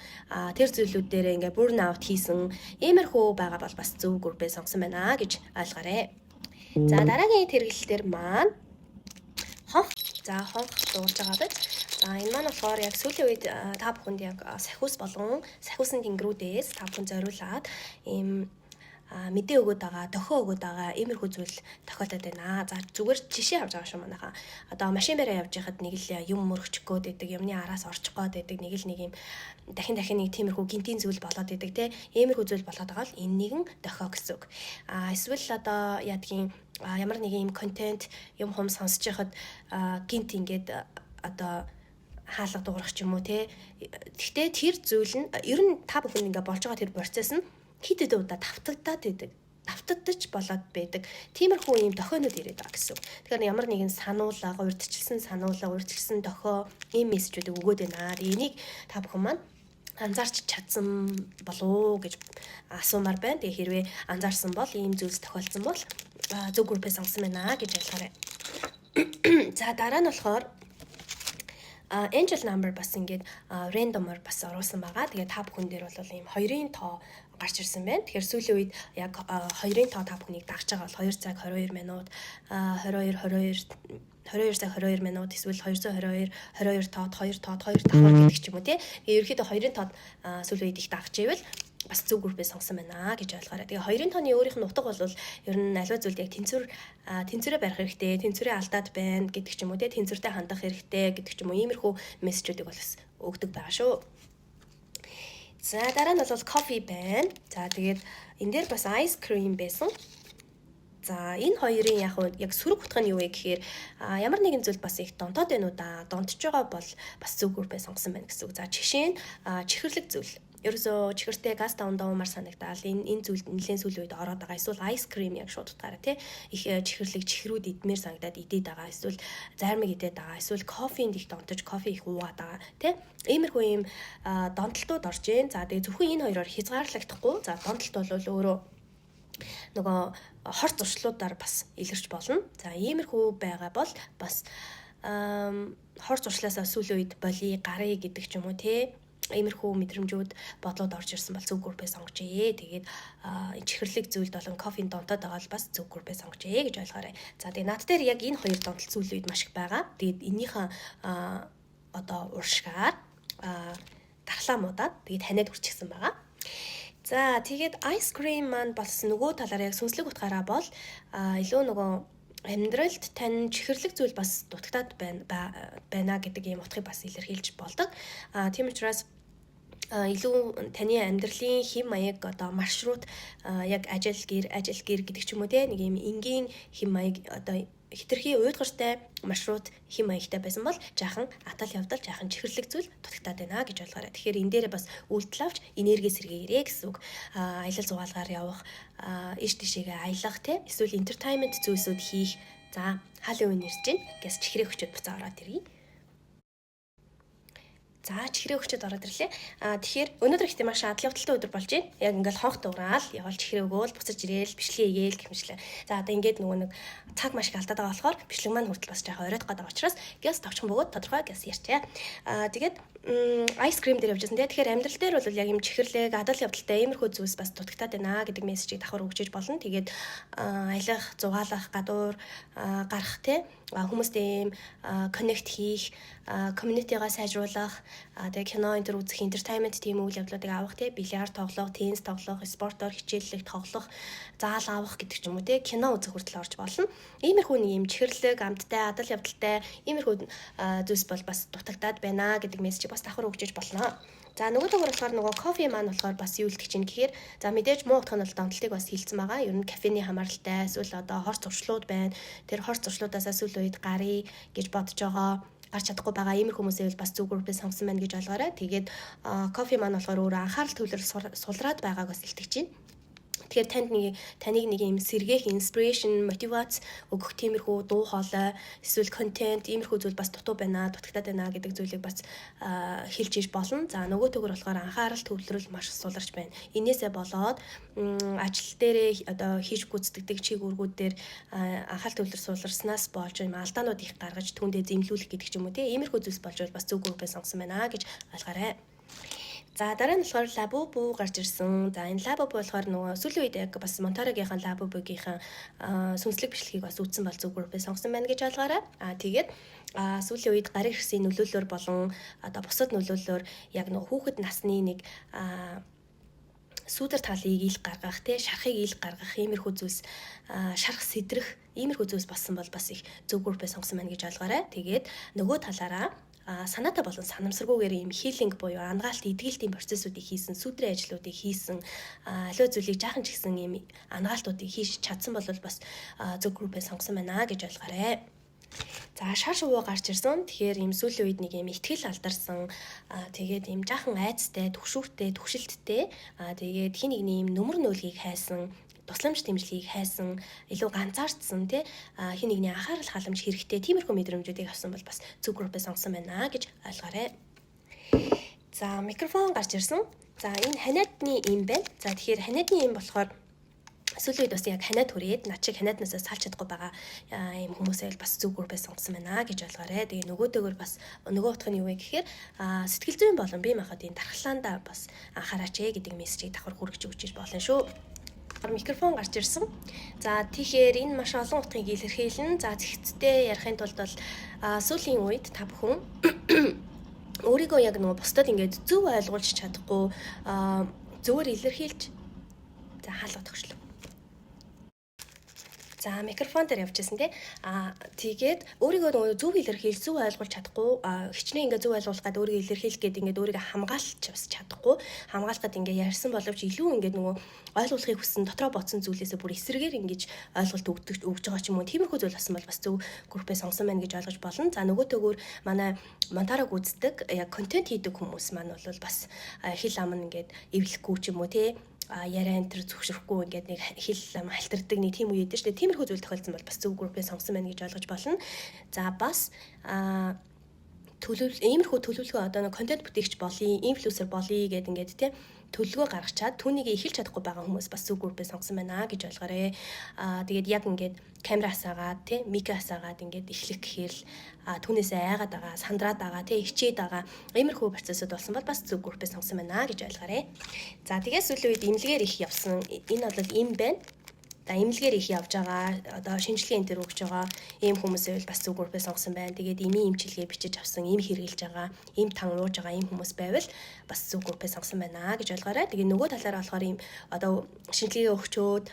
тэр зүйлүүдээр ингээд burn out хийсэн иймэрхүү байгаа бол бас зөв группээ сонгосон байна гэж ойлгоорой. За дараагийн хэрэглэлтэр маань хонх дуурж байгаа биз. За энэ маань болохоор яг сүүлийн үед та бүхэнд яг сахиус болгон сахиусын тэнгэрүүдээс та бүхэн зориулаад ийм мэдээ өгöd байгаа, дохио өгöd байгаа иймэрхүү зүйл тохиолдод байна. За зүгээр жишээ авч байгаа шүү манайхаа. Одоо машин бараа явж байхад нэг л юм мөрөгчих гээд байдаг, юмны араас орчих гээд байдаг, нэг юм дахин нэг тиймэрхүү гинтийн зүйл болоод байдаг те. Иймэрхүү зүйл болоод байгаа л энэ нэгэн дохио гэсэн үг. Эсвэл одоо яадгийн ямар нэг юм контент юм хум сонсож байхад гинт ингээд одоо хаалга дуурах ч юм уу те. Гэхдээ тэр зүйл нь ер нь та бүхэн ингээ болж байгаа тэр процесс нь хэд хэдэн удаа давтагдаж болоод байдаг. Тиймэрхүү юм дохионууд ирээд байгаа гэсэн. Тэгэхээр ямар нэгэн сануулга, урьдчилсан дохио ийм мессежүүдийг өгөөд байна. Энийг та бүхэн маань анзаарч чадсан болов уу гэж асуумаар байна. Тэгээ хэрвээ анзаарсан бол ийм зүйлс тохиолдсон бол зөв группээ сонгосон байна гэж ойлгоорой. За дараа нь болохоор angel number бас ингээд randomор бас оруулсан байгаа. Тэгээ та бүхэн дээр бол ийм 2-ын тоо гарч ирсэн байна. Тэгэхээр сүүлийн үед яг 2-ын тоо та бүхнийг дагж байгаа бол 2 цаг 22 минут 22 цаг 22 минут эсвэл 222 22 тоод 2 тоод 2 давхар гэдэг ч юм уу тий. Тэгээ ерөөхдөө 2-ын тоод сүүлийн үед их дагж ивэл бас зөв группээ сонгосон байна гэж ойлгоорой. Тэгээ 2-ын тооны өөрийнх нь утга бол ер нь аливаа зүйлд яг тэнцвэрээ барих хэрэгтэй, тэнцвэрээ алдаад байна гэдэг ч юм уу тий. Тэнцвэртэй хандах хэрэгтэй гэдэг ч юм уу. Иймэрхүү мессежүүдийг бол бас өгдөг байгаа шүү. За дараа нь бол кофе байна. За тэгээд энэ дээр бас ice cream байсан. За энэ хоёрын яг сөрөг утга нь юу вэ гэхээр ямар нэгэн зүйл бас их донтоод байна уу да. Донтож байгаа бол бас зөв группээ сонгосон байна гэсэн үг. За жишээ нь чихэрлэг зүйл. Ерөөсөө чихэртэй газ давмаар санагдал энэ зүйлд нэлээд сүүлийн үед ороод байгаа. Эсвэл ice cream яг шууд утгаараа тий их чихэрлэг чихрүүд идмээр санагдаад идээд байгаа. Эсвэл зармиг идээд байгаа. Эсвэл кофенд их донтож кофе их уугаад байгаа тий. Иймэрхүү ийм донтолтууд орж ийн. За тэгээ зөвхөн энэ хоёроор хязгаарлагдахгүй. За донтолт бол өөрөө нөгөө хор зуршлуудаар бас илэрч болно. За иймэрхүү байгаа бол бас хор зуршлаасаа сүүлийн үед боли гарыг гэдэг ч юм уу тий иймэрхүү мэдрэмжүүд бодлоод орж ирсэн бол зөв группээ сонгожээ. Тэгээд чихэрлэг зүйлд болон кофеин донтоод байгаа бол бас зөв группээ сонгожээ гэж ойлгоорой. За тэгээд над дээр яг энэ хоёр донтол зүйл үед маш их байгаа. Тэгээд эннийхээ одоо уршгаар дархлаамуудаад тэгээд таниад үрчихсэн байгаа. За тэгээд ice cream маань бас нөгөө талаараа яг сүнслэг утгаараа бол илүү нөгөө амьдралд тань чихэрлэг зүйл бас дутагдаад байна гэдэг ийм утгыг бас илэрхийлж болдог. Тийм учраас илүү таны амьдралын хэм маяг одоо маршрут яг ажил гэр гэдэг ч юм уу те нэг юм энгийн хэм маяг одоо хитрхи уйдгартай маршрут хэм маягтай байсан бол жаахан атал явдал жаахан чихэрлэг зүйл дутагдаад байна гэж ойлгоорой. Тэгэхээр энэ дээр бас үйлдэл авч энерги сэргээгээрэй гэсэн үг. Аялал зугаалгаар явах, иш тишээгээ аялах те эсвэл entertainment зүйлсүүд хийх. За Halloween ирж байна. Гэс чихрээ өчөд буцаа ороод ирье. За чихрээ өгчөд ороод ирлээ. Тэгэхээр өнөөдөр ихтэй маш адлын явдалтай өдөр болж байна. Яг ингээл хонх дуурал явал чихрээ өгөөл буцаж ирээл бичлэгээ эгээл гэмшлээ. За одоо ингээд нөгөө нэг цаг маш их алдаад байгаа болохоор бичлэг маань хүртэл бас жаахан оройтох гэдэг учраас гэс товчхон бөгөөд тодорхой гэс ярьчаа. Тэгээд ice cream дээр явж байсан. Тэгэхээр амьдрал дээр бол яг юм чихэрлэг, адал явдалтай иймэрхүү зүйлс бас дутагтаад байна гэдэг мессежийг давхар өгчөж болно. Тэгээд аялах, зугаалах, гадуур гарах те хүмүүстэй коннект хийх, community-гаа сайжруулах, тэгээ кино энэ төр үзэх, entertainment тийм үйл явдлуудыг авах те бильярд тоглох, теннис тоглох, спортоор хичээллэг тоглох, заал авах гэдэг ч юм уу те кино үзэх хүртэл орж болно. Иймэрхүү нэг юм чихэрлэг, амттай, адал явдалтай иймэрхүү зүйлс бол бас дутагдаад байна гэдэг мессежийг бас давхар өгчөж болно. За нөгөө талаар болохоор нөгөө кофе маань болохоор бас юу илтгэж чинь гэхээр за мэдээж муу утга нь бол донтолтыг бас хилцсэн байгаа. Ер нь кофений хамааралтай эсвэл одоо хор зуршлууд байна. Тэр хор зуршлуудаас сүүл үед гарыг гэж бодож байгаа гарч чадахгүй байгаа иймэрхүү хүмүүсээ бол бас зөв группээ сонгосон байна гэж ойлгоорой. Тэгээд кофе маань болохоор өөрөө анхаарал төвлөрөл сулраад байгааг бас илтгэж чинь. Тэгэхээр таныг нэг юм сэргээх, inspiration, мотивац өгөх тиймэрхүү дуу хоолой, эсвэл контент иймэрхүү зүйл бас дутуу байна, дутагдаад байна гэдэг зүйлийг бас хэлж иж болно. За нөгөө төгөр болохоор анхаарал төвлөрөл маш суларч байна. Инээсээ болоод ажил дээрээ одоо хийж гүйцэтгэдэг чиг үүргүүд дээр анхаарал төвлөр суларснаас болж юм алдаанууд их гаргаж түүндээ зэмлүүлэх гэдэг ч юм уу тийм иймэрхүү зүйлс болж бас зөв группээ сонгосон байна гэж ойлгоорой. За дараа нь болохоор Labubu гарч ирсэн. За энэ Labubu болохоор нөгөө сүүлийн үед яг бас Montaroгийн Labubu-гийнхэн сүнслэг бичлэгийг бас үүссэн бол зөв группээ сонгосон байна гэж ойлгоорой. Тэгээд сүүлийн үед гарын хэрсийн нөлөөллөөр болон одоо бусад нөлөөллөөр яг нөгөө хүүхэд насны нэг сүүдэр талыг ил гаргах те шарахыг ил гаргах иймэрхүү зүйлс шарах сэдрэх иймэрхүү зүйлс болсон бол бас их зөв группээ сонгосон байна гэж ойлгоорой. Тэгээд нөгөө талаараа санаатай болон санамсаргүйгээр юм хилинг буюу ангаалт эдгэлтийн процессуудыг хийсэн, сүдрийн ажлуудыг хийсэн, аливаа зүйлийг жаахан ч гэсэн юм ангаалтуудыг хийж чадсан бол бас зөв группээ сонгосон байна гэж ойлгоорой. За шар шувуу гарч ирсэн. Тэгэхээр юм сүүлийн үед нэг юм ихтгэл алдарсан. Тэгээд юм жаахан айцтай, түгшүүртэй, түгшилттэй. Тэгээд хин нэгний юм нүмер нөөлгийг хайсан, тусламж дэмжлэгийг хайсан, илүү ганцаардсан тий хин нэгний анхаарал халамж хэрэгтэй тиймэрхүү мэдрэмжүүдийг авсан бол бас зөв группээ сонгосон байна гэж ойлгоорой. За микрофон гарч ирсэн. За энэ ханиадны юм байна. За тэгэхээр ханиадны юм болохоор сүүлийн үед бас яг ханиад хүрээд над шиг ханиаднасаа салж чадахгүй байгаа юм хүмүүсээ бас зүг группээс сонгосон байна гэж ойлгоорой. Тэгээ нөгөөдөөгөр бас нөгөө утга нь юу вэ гэхээр сэтгэл зүйн болон бие махбодын дархлаандаа бас анхаараач гэдэг мессежийг давхар хүргэж өгч болно шүү. Микрофон гарч ирсэн. За тэгэхээр энэ маш олон утгыг илэрхийлнэ. За зэгцтэй ярихын тулд бол сүүлийн үед та бүхэн өөрийгөө яг нөгөө бусдад ингээд зөв ойлгуулж чадахгүй зөвөр илэрхийлж за хаалга төгшлөө. За микрофон дээр явчихсан тий. Тэгээд өөрийгөө нөгөө зөв илэрхийлж зөв ойлгуулж чадахгүй хичнээн ингээд зөв ойлгуулах гад өөрийгөө илэрхийлэх гээд ингээд өөрийгөө хамгаалж бас чадахгүй хамгаалахад ингээд ярьсан боловч илүү ингээд нөгөө ойлгуулахыг хүссэн дотроо бодсон зүйлээсээ бүр эсрэгээр ингэж ойлголт өгж байгаа ч юм уу тиймэрхүү зүйл болсон бол бас зөв группээ сонгосон байна гэж ойлгож болно. За нөгөө төгөөр манай монтарог үздэг яг контент хийдэг хүмүүс маань бол бас хэл ам нь ингээд эвлэхгүй ч юм уу тий яриа энэ төр зөвшөөрөхгүй ингээд нэг хэл халтардаг нэг тийм үе ядэж штэ тиймэрхүү зүйл тохиолдсон бол бас зөв группээ сонгосон байна гэж ойлгож болно. За бас иймэрхүү төлөвлөгөө одоо нэг контент бүтээгч болъё, инфлюенсер болъё гэдэг ингээд тий төлөвлөгөө гаргачаад түүнийг эхэлж чадахгүй байгаа хүмүүс бас зөв группээ сонгосон байна гэж ойлгоорой. Тэгээд яг ингээд камера асаагаад тий мик асаагаад ингээд эхлэх гэхээр л түүнээсээ айгаад байгаа, сандраад байгаа, тий хичээд байгаа иймэрхүү процессыг болсон бол бас зөв группээ сонгосон байна гэж ойлгоорой. За тэгээд сүүлийн үед имлэгээр их явсан. Энэ бол им байна. За имлэгээр их явж байгаа одоо шинжилгээ энэ төр өгч байгаа ийм хүмүүсээ бол бас зөв группээ сонгосон байна. Тэгээд имийн имчилгээ бичиж авсан, им хэрэгжилж байгаа, им тан ууж байгаа ийм хүмүүс байвал бас зөв группээ сонгосон байна гэж ойлгоорой. Тэгээд нөгөө талаараа болохоор ийм одоо шинжилгээ өгчөөд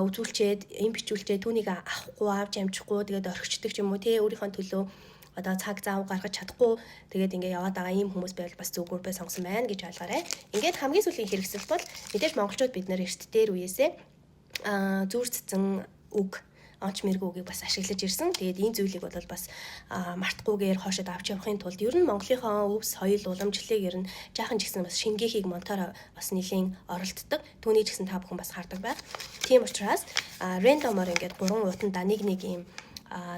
үзүүлчээд, им бичүүлчээд түүнийг авахгүй, авч амжихгүй тэгээд орхичдаг ч юм уу тий өөрийнхөө төлөө одоо цаг зав гаргаж чадахгүй тэгээд ингээд яваад байгаа ийм хүмүүс байвал бас зөв группээ сонгосон байна гэж ойлгоорой. Ингээд хамгийн сүүлийн хэрэгсэл бол мэдээж монголчууд бид нэр эрт дээр үеэсээ зүрцсэн үг онч мэрэг үгийг бас ашиглаж ирсэн. Тэгээд энэ зүйлийг бол бас мартахгүйгээр хоошод авч явахын тулд ер нь Монголынхаа өвс, соёл, уламжлалыг ер нь жаахан ч гэсэн бас шингээхийг монтоор бас нэлийн оролддог. Түүний ч гэсэн та бүхэн бас хардаг байх. Тийм учраас рандомоор ингээд 3 утандаа нэг ийм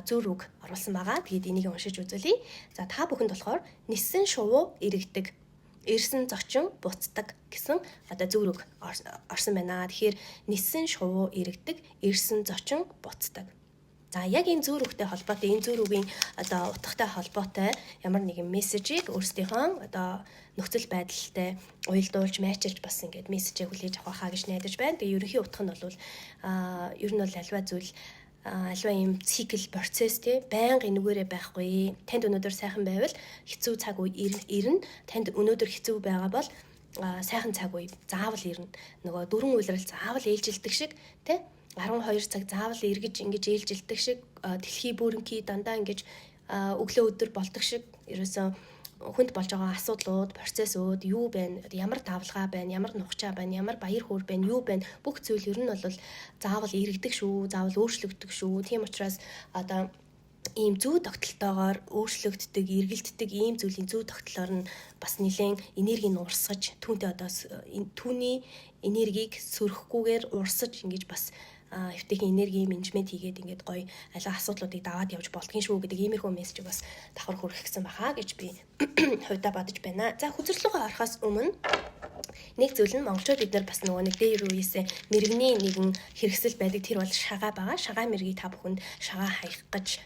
зөв үг оруулсан байгаа. Тэгээд энийг уншиж үзүүлье. За та бүхэнд болохоор нисэн шувуу иргэдэг, ирсэн зочин буцдаг гэсэн одоо зөв үг орсон байна. Тэгэхээр нисэн шувуу иргэдэг, ирсэн зочин буцдаг. За яг энэ зөв үгтэй холбоотой, энэ зөв үгийн одоо утгатай холбоотой ямар нэгэн мессежийг өөрсдийнхөө одоо нөхцөл байдалтай уялдуулж, майчилж бас ингээд мессежийг хүлээж авах хаа гэж найдаж байна. Тэгээ ерөнхий утга нь бол ер нь бол альва зүйл альва юм цикл процесс тий байнга энүүгээрээ байхгүй. Танд өнөөдөр сайхан байвал хэцүү цаг үе ирнэ. Танд өнөөдөр хэцүү байгаа бол сайхан цаг үе заавал ирнэ. Нөгөө дөрвөн үйлрэл заавал ээлжилдэг шиг тий 12 цаг заавал эргэж ингэж ээлжилдэг шиг дэлхий бүрэнхий дандаа ингэж өглөө өдөр болдог шиг ерөөсөө хүнд болж байгаа асуудлууд, процессууд юу байна? Ямар давлгаа байна? Ямар нухчаа байна? Ямар баяр хөөр байна? Юу байна? Бүх зүйл ер нь бол заавал иргэдэг шүү, заавал өөрчлөгддөг шүү. Тийм учраас одоо ийм зүү тогтолтойгоор өөрчлөгддөг, эргэлддэг ийм зүйлийн зүү тогтолоор нь бас нэлээд энергийг урсгаж, түүнтэй одоо түүний энергийг сөрөхгүйгээр урсаж ингэж бас эвтэйхэн энерги менежмент хийгээд ингээд гоё аливаа асуудлуудыг даваад явж болдгийн шүү гэдэг иймэрхүү мессежийг бас давхар хүргэсэн баха гэж би хувьдаа бодож байна. За хүзрэлгөө орохоос өмнө нэг зүйл нь монголчууд бид нар бас нөгөө нэг дээр үеэсээ мэрэгний нэгэн хэрэгсэл байдаг тэр бол шагаа байгаа. Шагаа мэргийг та бүхэнд шагаа хаях гэж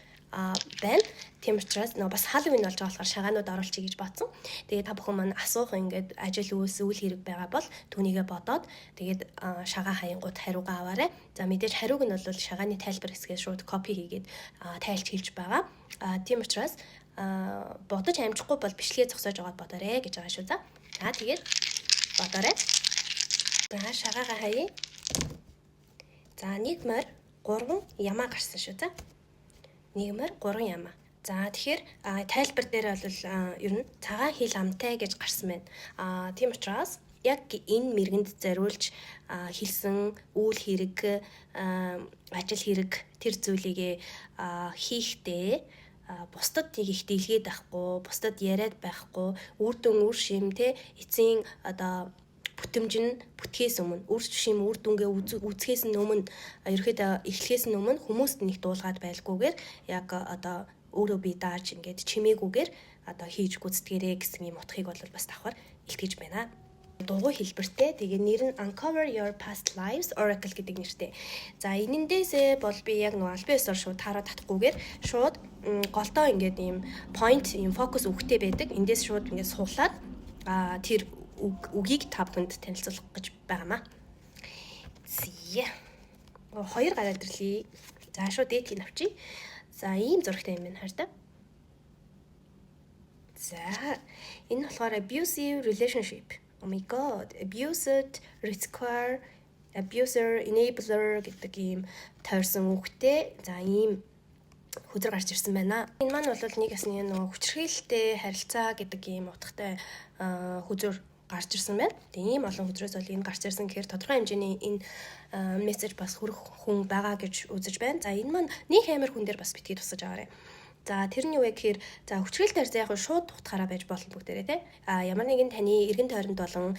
байна. Тийм учраас нөгөө бас Halloween болж байгаа болохоор шагаанууд оруулчих гэж бодсон. Тэгээд та бүхэн маань асуух ингээд ажил үйлс үйл хэрэг байгаа бол түүнийгээ бодоод тэгээд шагаа хаянгууд хариугаа аваарай. За мэдээж хариуг нь бол шагааны тайлбар хэсгээс шууд копи хийгээд тайлж хэлж байгаа. Тийм учраас бодож амжихгүй бол бичлэгээ зогсоож байгаад бодоорой гэж байгаа шүү. За тэгээд бодоорой. За шагаагаа хаяа. За нийгмээр 3 ямаа гарсан шүү. За нийгмээр 3 ямаа. За тэгэхээр тайлбар дээр бол ер нь цагаан хил амтай гэж гарсан байна. Тийм учраас яг энэ мэргэнд зориулж хэлсэн үйл хэрэг, ажил хэрэг тэр зүйлийг хийхдээ бусдад нэг их дийлгээд байхгүй, бусдад яриад байхгүй, үр дүн үр шим те эцсийн одоо бүтэмж нь бүтгээс өмнө үр шим үр дүнгээ үзэхээс өмнө ерөөхдөө эхлэхээс өмнө хүмүүст нэг дуулгаад байлгүйгээр яг одоо өөрөө би дааж ингээд чимээгүйгээр одоо хийж гүйцэтгэрээ гэсэн юм утгыг бол бас давхар илтгэж байна. дугуй хэлбэртэй. Тэгээ нэр нь Uncover Your Past Lives Oracle гэдэг нэртэй. За энэндээсээ бол би яг нөгөө аль биесээр шууд таараад татахгүйгээр шууд голтоо ингээд ийм point, ийм focus үгтэй байдаг. Эндээс шууд ингээд суулаад тэр үгийг та бүхэнд танилцуулах гэж байгаамаа. Зээ. Хоёр гараад ирлээ. За шууд дээдийг авчи. За ийм зурагтай юм байна хараа. За энэ болохоор abusive relationship. Oh my god, abused, require, abuser, enabler гэдэг ийм тойрсон үгтэй. За ийм хүзэр гарч ирсэн байна. Энэ маань бол нэг ясны нөгөө хүчирхийлэлтэй харилцаа гэдэг ийм утгатай хүзэр гарч ирсэн байна. Тэгээ ийм олон хүзрээс бол энэ гарч ирсэн гэхээр тодорхой хэмжээний энэ мессеж бас хүрэх хүн байгаа гэж үзэж байна. За энэ маань нэг амар хүн дээр бас битгий тусаж байгаарэ. За тэр нь юу вэ гэхээр за хүчирхийлэл тарьцаа яг шууд утгаараа байж болно бүгдээрээ тий. Ямар нэгэн таны эргэн тойронд болон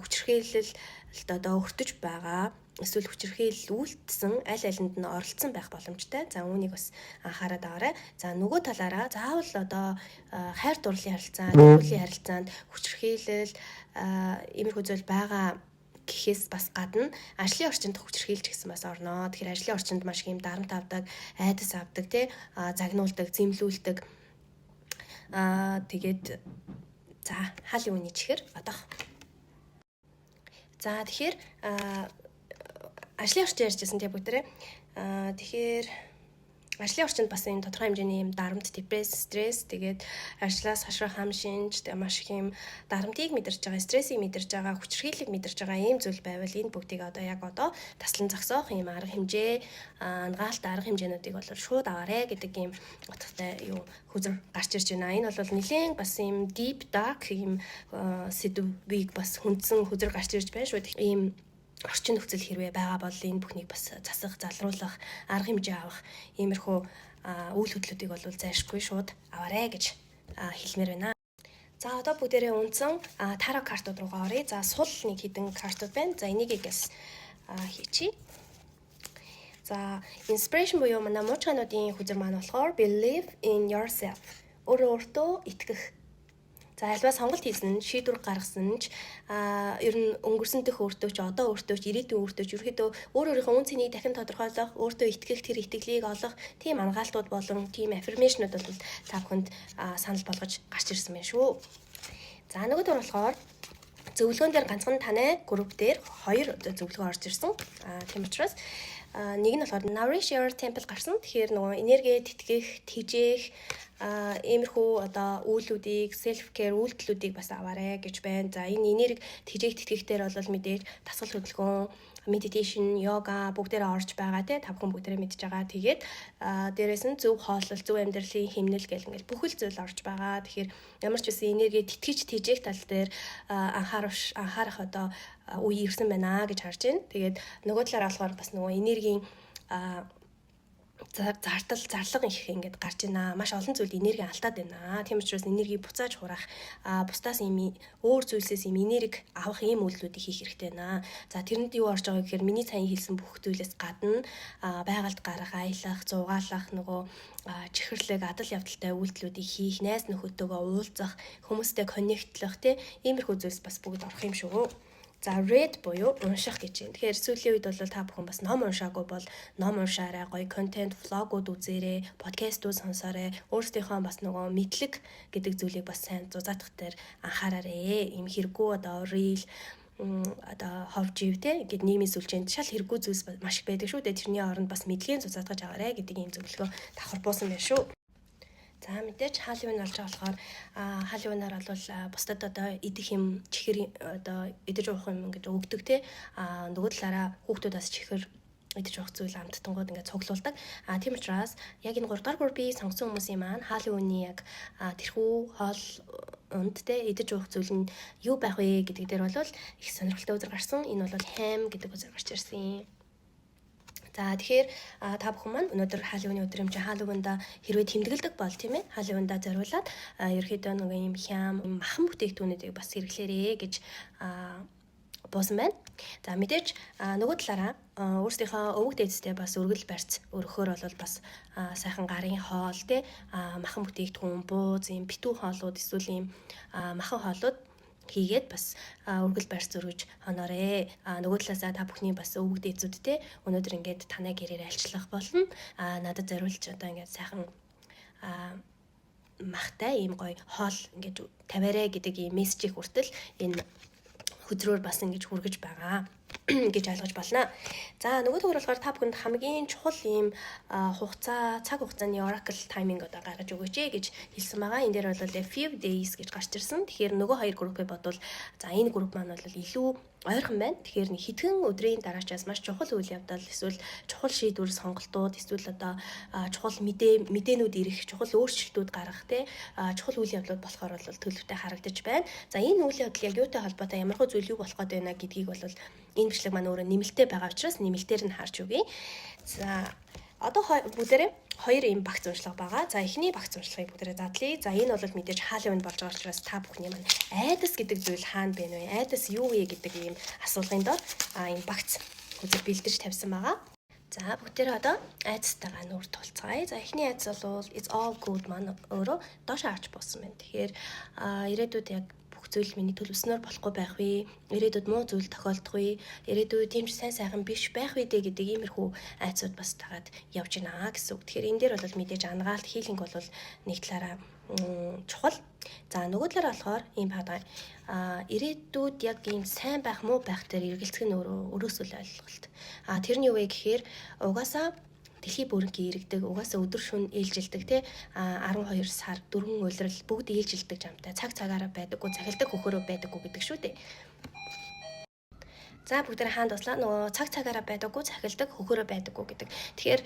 хүчирхийлэлд одоо өртөж байгаа эсвэл хүчирхийлэл үйлдсэн аль алинд нь оролцсон байх боломжтой. За үүнийг бас анхаарал аваарай. За нөгөө талаараа заавал одоо хайр дурлалын харилцаа, төрөлхийн харилцаанд хүчирхийлэл иймэрхүү зүйл байгаа гэхээс бас гадна ажлын орчинд хүчирхийлж гэсэн бас орноо. Тэгэхээр ажлын орчинд маш их юм дарамт авдаг, айдас авдаг, тий, загнуулдаг, зэмлүүлдэг. Тэгээд за хаалын үний чихэр одоо. За тэгэхээр ажлын орчин ярьжсэн тий бүгдээрээ. Тэгэхээр ажлын орчинд бас энэ тодорхой хэмжээний юм дарамт, стресс, тэгээд ажлаас хашрах хам шинж, тэгээд маш их юм дарамтыг мэдэрч байгаа, стрессийг мэдэрч байгаа, хүчирхийллийг мэдэрч байгаа ийм зүйл байвал энэ бүгдийг одоо яг одоо таслан зогсоох юм арга хэмжээ, ангаалт арга хэмжээнүүдийг бол шууд аваарэ гэдэг ийм утгатай юу хүзэр гарч ирж байна. Энэ бол нэлээд бас ийм deep dark ийм сэдвийг бас хүндсэн хүзэр гарч ирж байна шүү. Ийм орчин нөхцөл хэрвээ байгаа бол энэ бүхнийг бас засах, залруулах, арга хэмжээ авах иймэрхүү үйл хөдлөлтүүдийг бол зайлшгүй шууд аваарэ гэж хэлмээр байна. За одоо бүгдээрээ унтсан таро картууд руугаа оръё. За сул нэг хідэн картууд байна. За энийг ихэс хийчихье. За inspiration буюу манай муучгаануудын хүзэр маань болохоор believe in yourself. Өөртөө итгэх. За альва сонголт хийсэн, шийдвэр гаргасан ч ер нь өнгөрсөн дэх өөртөө ч одоо өөртөө ч ирээдүйн өөртөө ч ерөөдөө өөрийнхөө үн цэнийг дахин тодорхойлох, өөртөө итгэх тэр итгэлийг олох тийм ангаалтууд болон тийм аффирмашнууд бол та бүхэнд санал болгож гарч ирсэн байна шүү. За нөгөөдөр болохоор зөвлөгөөн дээр ганцхан танай групп дээр хоёр зөвлөгөө орж ирсэн. Тийм учраас нэг нь болохоор nourish your temple гарсан. Тэгэхээр нөгөө энерги тэтгэх, тэжээх иймэрхүү одоо үйлүүдийг, self care үйлдэлүүдийг бас аваарэ гэж байна. За энэ энерги тэжээх тэтгэхтэр бол мэдээж дасгал хөдөлгөөн, meditation, yoga бүгдээрээ орж байгаа тий. Та бүхэн бүгдээрээ мэдж байгаа. Тэгээд дээрээс нь зөв хооллол, зөв амьдралын хэмнэл гэл ингээл бүхэл зүйл орж байгаа. Тэгэхээр ямар ч үсэн энерги тэтгэж тэжээх тал дээр анхаарах одоо үе ирсэн байна гэж харж байна. Тэгээд нөгөө талаараа болохоор бас нөгөө энергийн зарлага их ингээд гарч байна. Маш олон зүйл энерги алдаад байна. Тийм учраас энерги буцааж хураах, бусдаас юм өөр зүйлсээс юм энерги авах ийм үйлдэлүүдийг хийх хэрэгтэй байна. За тэрэнд юу орж байгаа гэхээр миний саяхан хэлсэн бүх зүйлээс гадна байгальд гарах, аялах, зугаалах, нөгөө чихэрлэг, адал явдалтай үйлдэлүүдийг хийх, найз нөхөдтэйгээ уулзах, хүмүүстэй коннектлох тий иймэрхүү зүйлс бас бүгд орох юм шүү. За read буюу унших гэж байна. Тэгэхээр сүүлийн үед бол та бүхэн бас ном уншаагүй бол ном уншаарай, гоё контент, влогууд үзээрэй, подкастууд сонсоорой. Өөрсдийнхөө бас нөгөө мэдлэг гэдэг зүйлийг бас сайн зузаатгах дээр анхаараарай. Ийм хэрэггүй одоо reel одоо ховж ивтэй гэдэг нийгмийн сүлжээнд шал хэрэггүй зүйлс маш их байдаг шүү. Тэрний оронд бас мэдлэгийн зузаатгаж аваарай гэдэг ийм зөвлөгөө давхар буусан байна шүү. За мэдээж хаалын үн болж байгаа болохоор хаалын үнаар бол бусдад одоо идэх юм чихэр одоо идэж уух юм гэж өгдөг те нөгөө талаараа хүүхдүүд бас чихэр идэж уух зүйл амттангууд ингээд цуглуулдаг. Тийм учраас яг энэ 3 дахь группийг сонгосон хүмүүсийн маань хаалын үний яг тэрхүү хоол унд те идэж уух зүйл нь юу байх вэ гэдэг дээр бол их сонирхолтой үзэр гарсан. Энэ бол ham гэдэг үзэр гарч ирсэн. За тэгэхээр та бүхэн маань өнөөдөр Халлоуины өдөр юм чи Халлоуинда хэрвээ тэмдэглэдэг бол тийм ээ Халлоуинда зориулаад ерөөхдөө нэг юм хям махан бүтээгдэхүүнүүдийг бас хэрэглээрэй гэж буусан байна. За мэдээж нөгөө талаараа өөрсдийнхөө өвөг дээдстэй бас өргөл барьц өргөхөөр бол бас сайхан гарын хоол те махан бүтээгдэхүүн бууз юм битүү хоолууд эсвэл юм махан хоолууд хийгээд бас өргөл барьц зөргөж хоноорой. Нөгөө талаасаа та бүхний бас өвөг дээдсүүдтэй өнөөдөр ингээд танай гэрээр альчлах болно. Надад зориулж одоо ингээд сайхан махтай ийм гоё хоол ингээд тавиарай гэдэг ийм мессежийг хүртэл энэ хөдрөөр бас ингэж хүргэж байгаа гэж ойлгож байна. За нөгөө төгөр болохоор та бүхэнд хамгийн чухал ийм цаг хугацааны oracle timing одоо гаргаж өгөөч гэж хэлсэн байгаа. Энэ дээр бол a few days гэж гарч ирсэн. Тэгэхээр нөгөө хоёр группыг бодвол за энэ групп маань бол илүү ойрхон байна. Тэгэхээр нэг хэдхэн өдрийн дараачаас маш чухал үйл явдал эсвэл чухал шийдвэр сонголтууд эсвэл одоо чухал мэдээнүүд ирэх, чухал өөрчлөлтүүд гаргах чухал үйл явдлууд болохоор бол төлөвтэй харагдаж байна. За энэ үйл явдал яг юутай холбоотой ямархуу зүйл юу болох гээд байна гэдгийг бол энэ бичлэг маань өөрөө нэмэлттэй байгаа учраас нэмэлтээр нь харж өгье. За одоо бүгдээрээ хоёр ийм багц уншлага байгаа. За эхний багц уншлагыг бүгдээрээ задлъя. За энэ бол мэдээж Halloween болж байгаа учраас та бүхний маань айдас гэдэг зүйл хаана байна вэ? Айдас юу вэ гэдэг ийм асуулгын доор ийм багц үзэл бэлдэж тавьсан байгаа. За бүгдээрээ одоо айдастайгаа нүүр тулцгаая. За эхний айдас бол it's all good маань өөрөө доош харж буусан байна. Тэгэхээр ирээдүйд яг зүйл миний төлөвснөр болохгүй байх вэ? Ирээдүйд муу зүйл тохиолдох вэ? Ирээдүйд тийм ч сайн сайхан биш байх вэ гэдэг иймэрхүү айцууд бас тагаад явж байна гэсэн үг. Тэгэхээр энэ дээр бол мэдээж ангаалт хийлинг бол нэг талаараа чухал. За нөгөө талаараа болохоор ийм байгаа. Ирээдүйд яг ийм сайн байх муу байх дээр эргэлзэх нь өрөөсөө л ойлголт. Тэр нь юу вэ гэхээр угаасаа дэлхий бүрэнхий иргэдэг, угаасаа өдөр шөнө ээлжилдэг 12 сар 4 улирал бүгд ээлжилдэг жамтай цаг цагаараа байдаггүй, цахилдаг хөхөрөө байдаггүй гэдэг шүү дээ. За бүгд хаанд туслаа нөгөө цаг цагаараа байдаггүй, цахилдаг хөхөрөө байдаггүй гэдэг. Тэгэхээр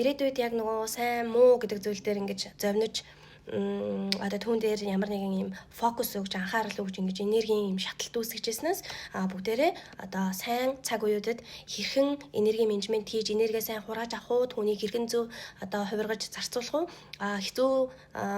ирээдүйд яг нөгөө сайн муу гэдэг зүйл дээр ингэж зовниж одоо түүн дээр ямар нэгэн юм фокус өгж анхаарал өгж ингэж энергийн юм шатлалт үүсгэжснээс бүгдээрээ одоо сайн цаг үеүүдэд хэрхэн энерги менежмент хийж энергээ сайн хурааж авах уу, түүнийг хэрхэн зөв одоо хувиргаж зарцуулах уу, хэцүү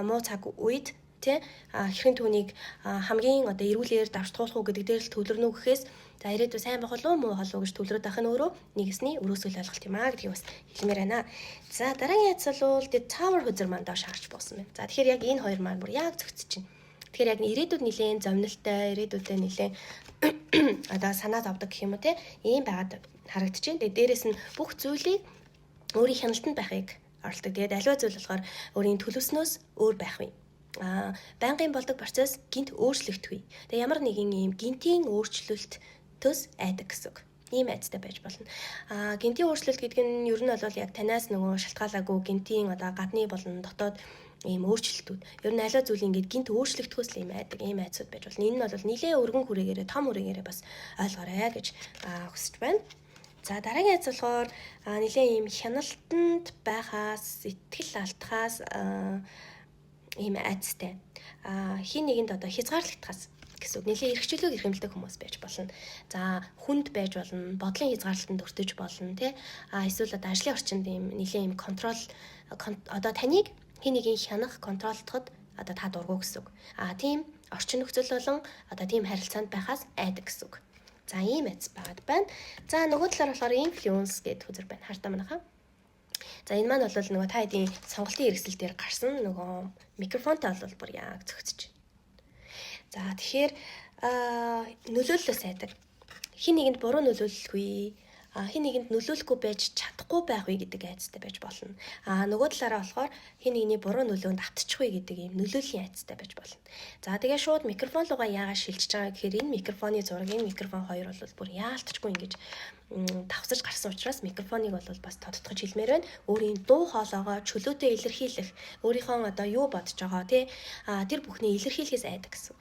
муу цаг үед хэрхэн түүнийг хамгийн одоо эрүүлээр давтуулах уу гэдэг дээр л төвлөрнө гэхээс за ирээдүйд сайн байх болов муу болов гэж төвлөрөд байх нь өөрөө нэгсний өрөөсөл ойлголт юм гэдгийг бас хэлмээр байна. За дараагийн айдас бол the tower хөзөр маань доош харж буусан байна. За тэгэхээр яг энэ хоёр маань бүр яг зөгцөж чинь. Тэгэхээр яг ирээдүйд нэлээд зовнилтай, ирээдүйдээ нэлээд одоо санаа зовдөг гэх юм уу ийм байгаад харагдаж байна. Тэгээд дээрэс нь бүх зүйлийг өөрийн хяналтанд байхыг оролдог. Тэгээд аливаа зүйл болохоор өөрийн төлөвснөөс өөр байх вэ. Байнгын болдог процесс гинт өөрчлөгдөхгүй. Тэгээ ямар нэгэн ийм гинтийн өөрчлөлт төс айдаг гэсэн үг. Ийм айцтай байж болно. Гинтийн өөрчлөлт гэдэг нь ер нь бол яг танаас нөгөө шалтгаалаагүй гинтийн одоо гадны болон дотоод ийм өөрчлөлтүүд. Ер нь аливаа зүйл ингээд гинт өөрчлөгдөхөөс л ийм айдаг, ийм айцуд байж болно. Энэ нь бол нэлээ өргөн хүрээгээрээ, том хүрээгээрээ бас ойлгоорой гэж хүсэж байна. За дараагийн айц болохоор нэлээ ийм хяналтанд байхаас, сэтгэл алдахаас ийм айцтай. Хин нэгэнд одоо хязгаарлагдахаас гэсэн нэлээ эрхчлөөг эрхэмлдэг хүмүүс байж болно. За хүнд байж болно, бодлын хязгаарлалтанд өртөж болно эсвэл одоо ажлын орчинд ийм нэлээ ийм контрол одоо таныг хин нэгийг хянах, контролдоход одоо та дургу гэсэн үг. Тийм орчин нөхцөл болон одоо тийм харилцаанд байхаас айдаг гэсэн үг. За ийм айц байгаад байна. За нөгөө талаар болохоор influence гэдэг хүзэр байна. Хартаа манайхаа. За энэ маань бол нөгөө та хэдийн сонголтын хэрэгсэл дээр гарсан нөгөө микрофонтой бол бүр яг зөгцөж байна. За тэгэхээр нөлөөллөөс айдаг. Хин нэгэнд буруу нөлөөлөхгүй, хин нэгэнд нөлөөлөхгүй байж чадахгүй байх вэ гэдэг айцтай байж болно. Нөгөө талаараа болохоор хин нэгний буруу нөлөөнд автчихгүй гэдэг ийм нөлөөллийн айцтай байж болно. За тэгээ шууд микрофон руугаа яагаад шилжиж байгаа гэхээр энэ микрофоны зураг, энэ микрофон хоёр бол бүр яалтчгүй ингэж давсаж гарсан учраас микрофоныг бол бас тодтогч хэлмээр байна. Өөрийн дуу хоолойгоо чөлөөтэй илэрхийлэх, өөрийнхөө одоо юу бодож байгаа тэр бүхний илэрхийлэхээс айдаг гэсэн.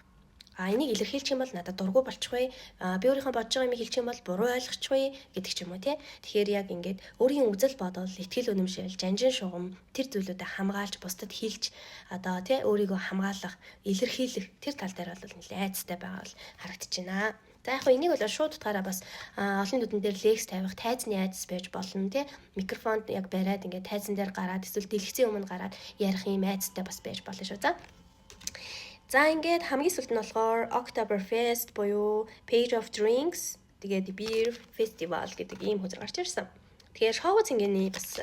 Энийг илэрхийлчих юм бол надад дургу болчихвэ. Би өөрийнхөө бодож байгаа юм хэлчих юм бол буруу ойлгочихвэ гэдэг ч юм уу Тэгэхээр яг ингээд өөрийн үзэл бодол, итгэл үнэмшил, жанжин шугам тэр зүйлүүдэд хамгаалж бусдад хэлж одоо өөрийгөө хамгаалах, илэрхийлэх тэр тал дээр бол нэлээд айцтай байгаа бол харагдаж байна. За яг энийг бол шууд утгаараа бас олон нүдэн дээр лекс тавих, тайзны айдас байж болно микрофонд яг бариад ингээд тайзан дээр гараад эсвэл дэлгэцийн өмнө гараад ярих юм айдастай бас байж болно шүү. За ингээд хамгийн сүүлд нь болохоор Oktoberfest буюу Page of Drinks тэгээд Beer Festival гэдэг ийм хөзөр гарч ирсэн. Тэгэхээр шоу цэнгэний бас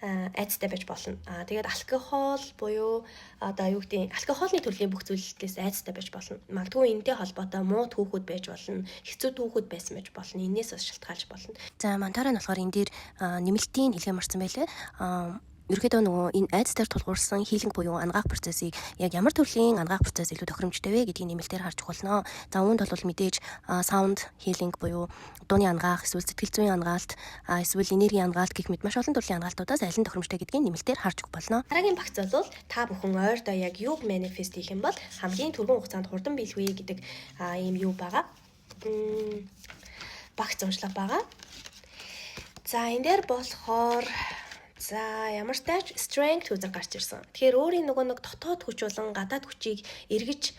айцтай байж болно. Тэгээд алкогол буюу одоо юу гэдэг алкоголны төрлийн бүх зүйлээс айцтай байж болно. Магадгүй энэтэй холбоотой муу түүхүүд байж болно, хэцүү түүхүүд байсан байж болно. Энээс бас шалтгаалж болно. За Монтара нь болохоор энэ дээр нэмэлтийн хэлгээ марсан байлээ. Ерөнхийдөө нөгөө энэ айдас дээр тулгуурсан хилинг буюу ангаах процессыг яг ямар төрлийн ангаах процесс илүү тохиромжтой вэ гэдгийг нэмэлтээр харж болно. За үүнд бол мэдээж саунд хилинг буюу дууны ангаах, эсвэл сэтгэл зүйн ангаалт, эсвэл энергийн ангаалт гэх мэт маш олон төрлийн ангаалтуудаас аль нь тохиромжтой гэдгийг нэмэлтээр харж болно. Дараагийн багц бол та бүхэн ойрдоо яг юуг манифест хийх юм бол хамгийн түргэн хугацаанд хурдан биелвэ гэдэг ийм юу байгаа. Багц уншлага байгаа. За энэ дээр болохоор ямар ч тач strength үзэг гарч ирсэн. Тэгэхээр өөрийн нөгөө нэг дотоод хүч болон гадаад хүчийг эргэж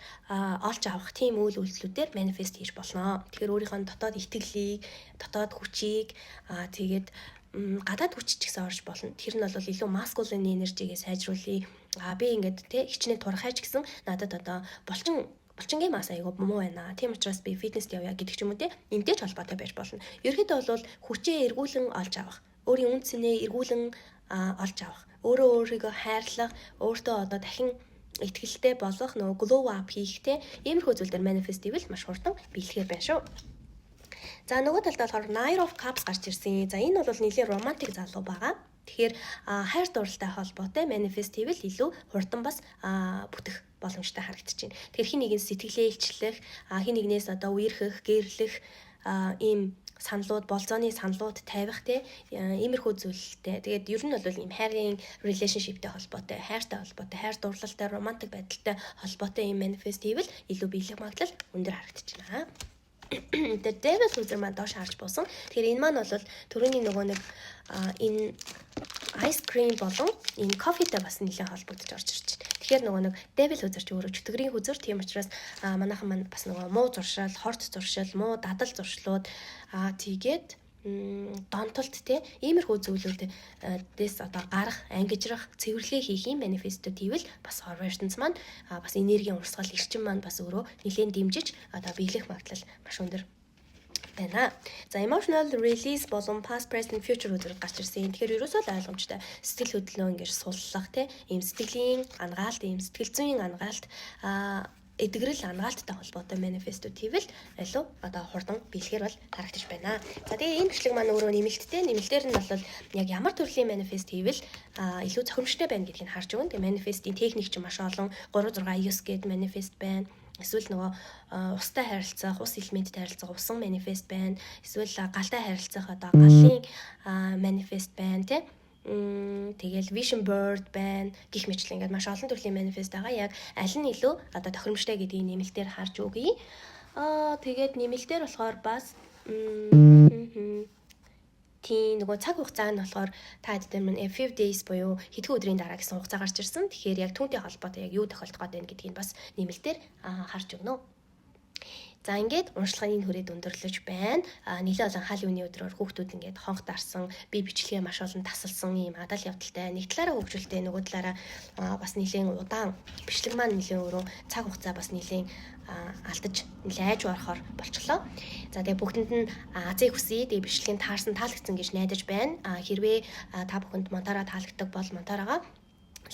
олж авах тийм үйл үйлдэлүүдээр манифест хийж болно. Тэгэхээр өөрийнхөө дотоод итгэлийг, дотоод хүчийг тэгээд гадаад хүч ч гэсэн орж болно. Тэр нь бол илүү masculine energy-гээ сайжруулъя. Би ингээд хичнээн турхайч гэсэн надад одоо булчингийн мас айгуу муу байна. Тийм учраас би фитнест явъя гэдэг ч юм уу те. Энтэй ч холбоотой байж болно. Ерөнхийдөө бол хүчээ эргүүлэн олж авах. Өөрийн үн цэнээ эргүүлэн олж авах. Өөрийгөө хайрлах, өөртөө одоо дахин итгэлтэй болох, нөгөө glow up хийх те. Иймэрхүү зүйл дээр manifest хийвэл маш хурдан биелэхээр байна шүү. За нөгөө талдаа болохоор Nine of Cups гарч ирсэн. За энэ бол нэлийн романтик залуу байгаа. Тэгэхээр хайр дурлалтай холбоотой manifest хийвэл илүү хурдан бас бүтэх боломжтой харагдаж байна. Тэгэхээр хин нэгэн сэтгэлээ илчлэх, хин нэгнээс одоо үерхэх, гэрэлэх ийм саналууд, болзооны саналууд тавих те иймэрхүү зүйлтэй. Тэгээд ер нь бол ийм хайрын relationshipтэй холбоотой, хайртай холбоотой, хайр дурлалтай, романтик байдалтай холбоотой ийм manifest хийвэл илүү биелэх магадлал өндөр харагдаж байна. The Devil үзэр маань доош харж буусан. Тэгэхээр энэ маань бол түрүүний нөгөө нэг энэ ice cream болон энэ кофетэй бас нэлээд холбогдож орж ирж байна. Тэгэхээр нөгөө нэг Devil үзэрч өөрөө чөтгөрийн үзэр. Тийм учраас манайхан маань бас нөгөө муу зуршил, хорт зуршил, муу дадал зуршлууд тэгээд донтолт те иймэрхүү зүйлүүдээс одоо гарах, ангижрах, цэвэрлэгээ хийх юм манифестууд хийвэл бас hormones маань бас энергийн урсгал, эрчим маань бас өөрөө нэлээд дэмжиж одоо биелэх магадлал маш өндөр байна. За emotional release болон past, present, future үзэр гарч ирсэн. Тэгэхээр ерөөсөө л ойлгомжтой. Сэтгэл хөдлөлөө ингэж суллах те ийм сэтгэлийн ангаалт, ийм сэтгэл зүйн ангаалт эдгэрэл ангаалттай холбоотой манифестууд хийвэл илүү одоо хурдан биелэхээр бол харагдаж байна. За тэгээ энэ бичлэг маань өөрөө нэмэлттэй. Нэмэлтээр нь бол яг ямар төрлийн манифест хийвэл илүү зохимжтой байна гэдгийг харж өгнө. Тэгээ манифестийн техник ч маш олон 3 6 9 гэдэг манифест байна. Эсвэл нөгөө устай харилцах, ус элементтэй харилцах усан манифест байна. Эсвэл галтай харилцах одоо галын манифест байна тий. Тэгэл vision board байна гэх мэтлэн ингээд маш олон төрлийн manifest байгаа. Яг аль нь илүү одоо тохиромжтой гэдгийг нэмэлтээр харж өгье. Тэгээд нэмэлтээр болохоор бас тийм нөгөө цаг хугацаа нь болохоор та хэд дээр мань few days буюу хэдхэн өдрийн дараа гэсэн хугацаа гарч ирсэн. Тэгэхээр яг түүнтэй холбоотой яг юу тохиолдох гээд байна гэдгийг бас нэмэлтээр харж өгнө. За ингээд уншлагын хүрээд өндөрлөж байна. Нэлээд олон хаал үний өдрөөр хүүхдүүд ингээд хонх дарсан, бие бичлэгээ маш олон тасалсан ийм адал явдалтай. Нэг талаараа хөгжүүлтэй, нөгөө талаараа бас нэлээд удаан бичлэг маань нэлээд өөрөө цаг хугацаа бас нэлээд алдаж нэлээд айж барахаар болчихлоо. За тэгээ бүгдэнд нь азыг хүсье. Тэгээ бичлэгийн таалагдсан гэж найдаж байна. Хэрвээ та бүхэнд Монтара таалагддаг бол Монтарагаа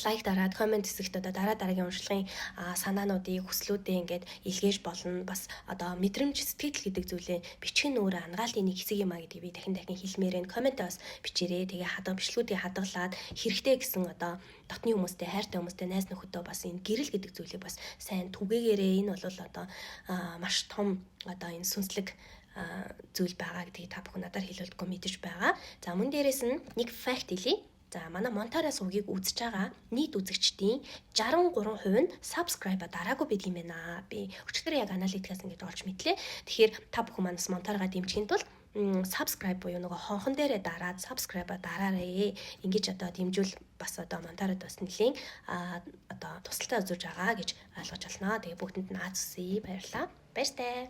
лайк дараад комент хэсэгт одоо дараагийн уншлагын санаануудыг хүслүүдээ ингээд илгээж болно. Бас одоо мэдрэмж сэтгэл гэдэг зүйлээ бичих нь өөрөө ангаалтын нэг хэсэг юм а гэдгийг би дахин хэлмээр энэ комментээ бас бичээрэй. Тэгээ бичлэгүүдийг хадгалаад хэрэгтэй гэсэн одоо дотны хүмүүстэй, хайртай хүмүүстэй, найз нөхөдөө бас энэ гэрэл гэдэг зүйлийг бас сайн түгээгээрэй. Энэ бол одоо маш том одоо энэ сүнслэг зүйл байгаа гэдгийг та бүхэн надаар хэлүүлдэггүй мэдэж байгаа. За мөн дээрээс нь нэг факт хэлье. За манай Монтара сувгийг үзэж байгаа нийт үзэгчдийн 63% нь subscribe дараагүй байдаг юм байна. Би өчигдөр яг аналитикаас ингэж олж мэдлээ. Тэгэхээр та бүхэн манаас Монтараа дэмжихийн тулд subscribe буюу нөгөө хонхон дээрээ дараад subscribe дараарай. Ингэж одоо дэмжүүл бас одоо Монтарад бас нэлийн одоо тусалцаа үзүүлж байгаа гэж ойлгож байна. Тэгээ бүгдэнд нь аз хүсье. Баярлалаа. Баяртай.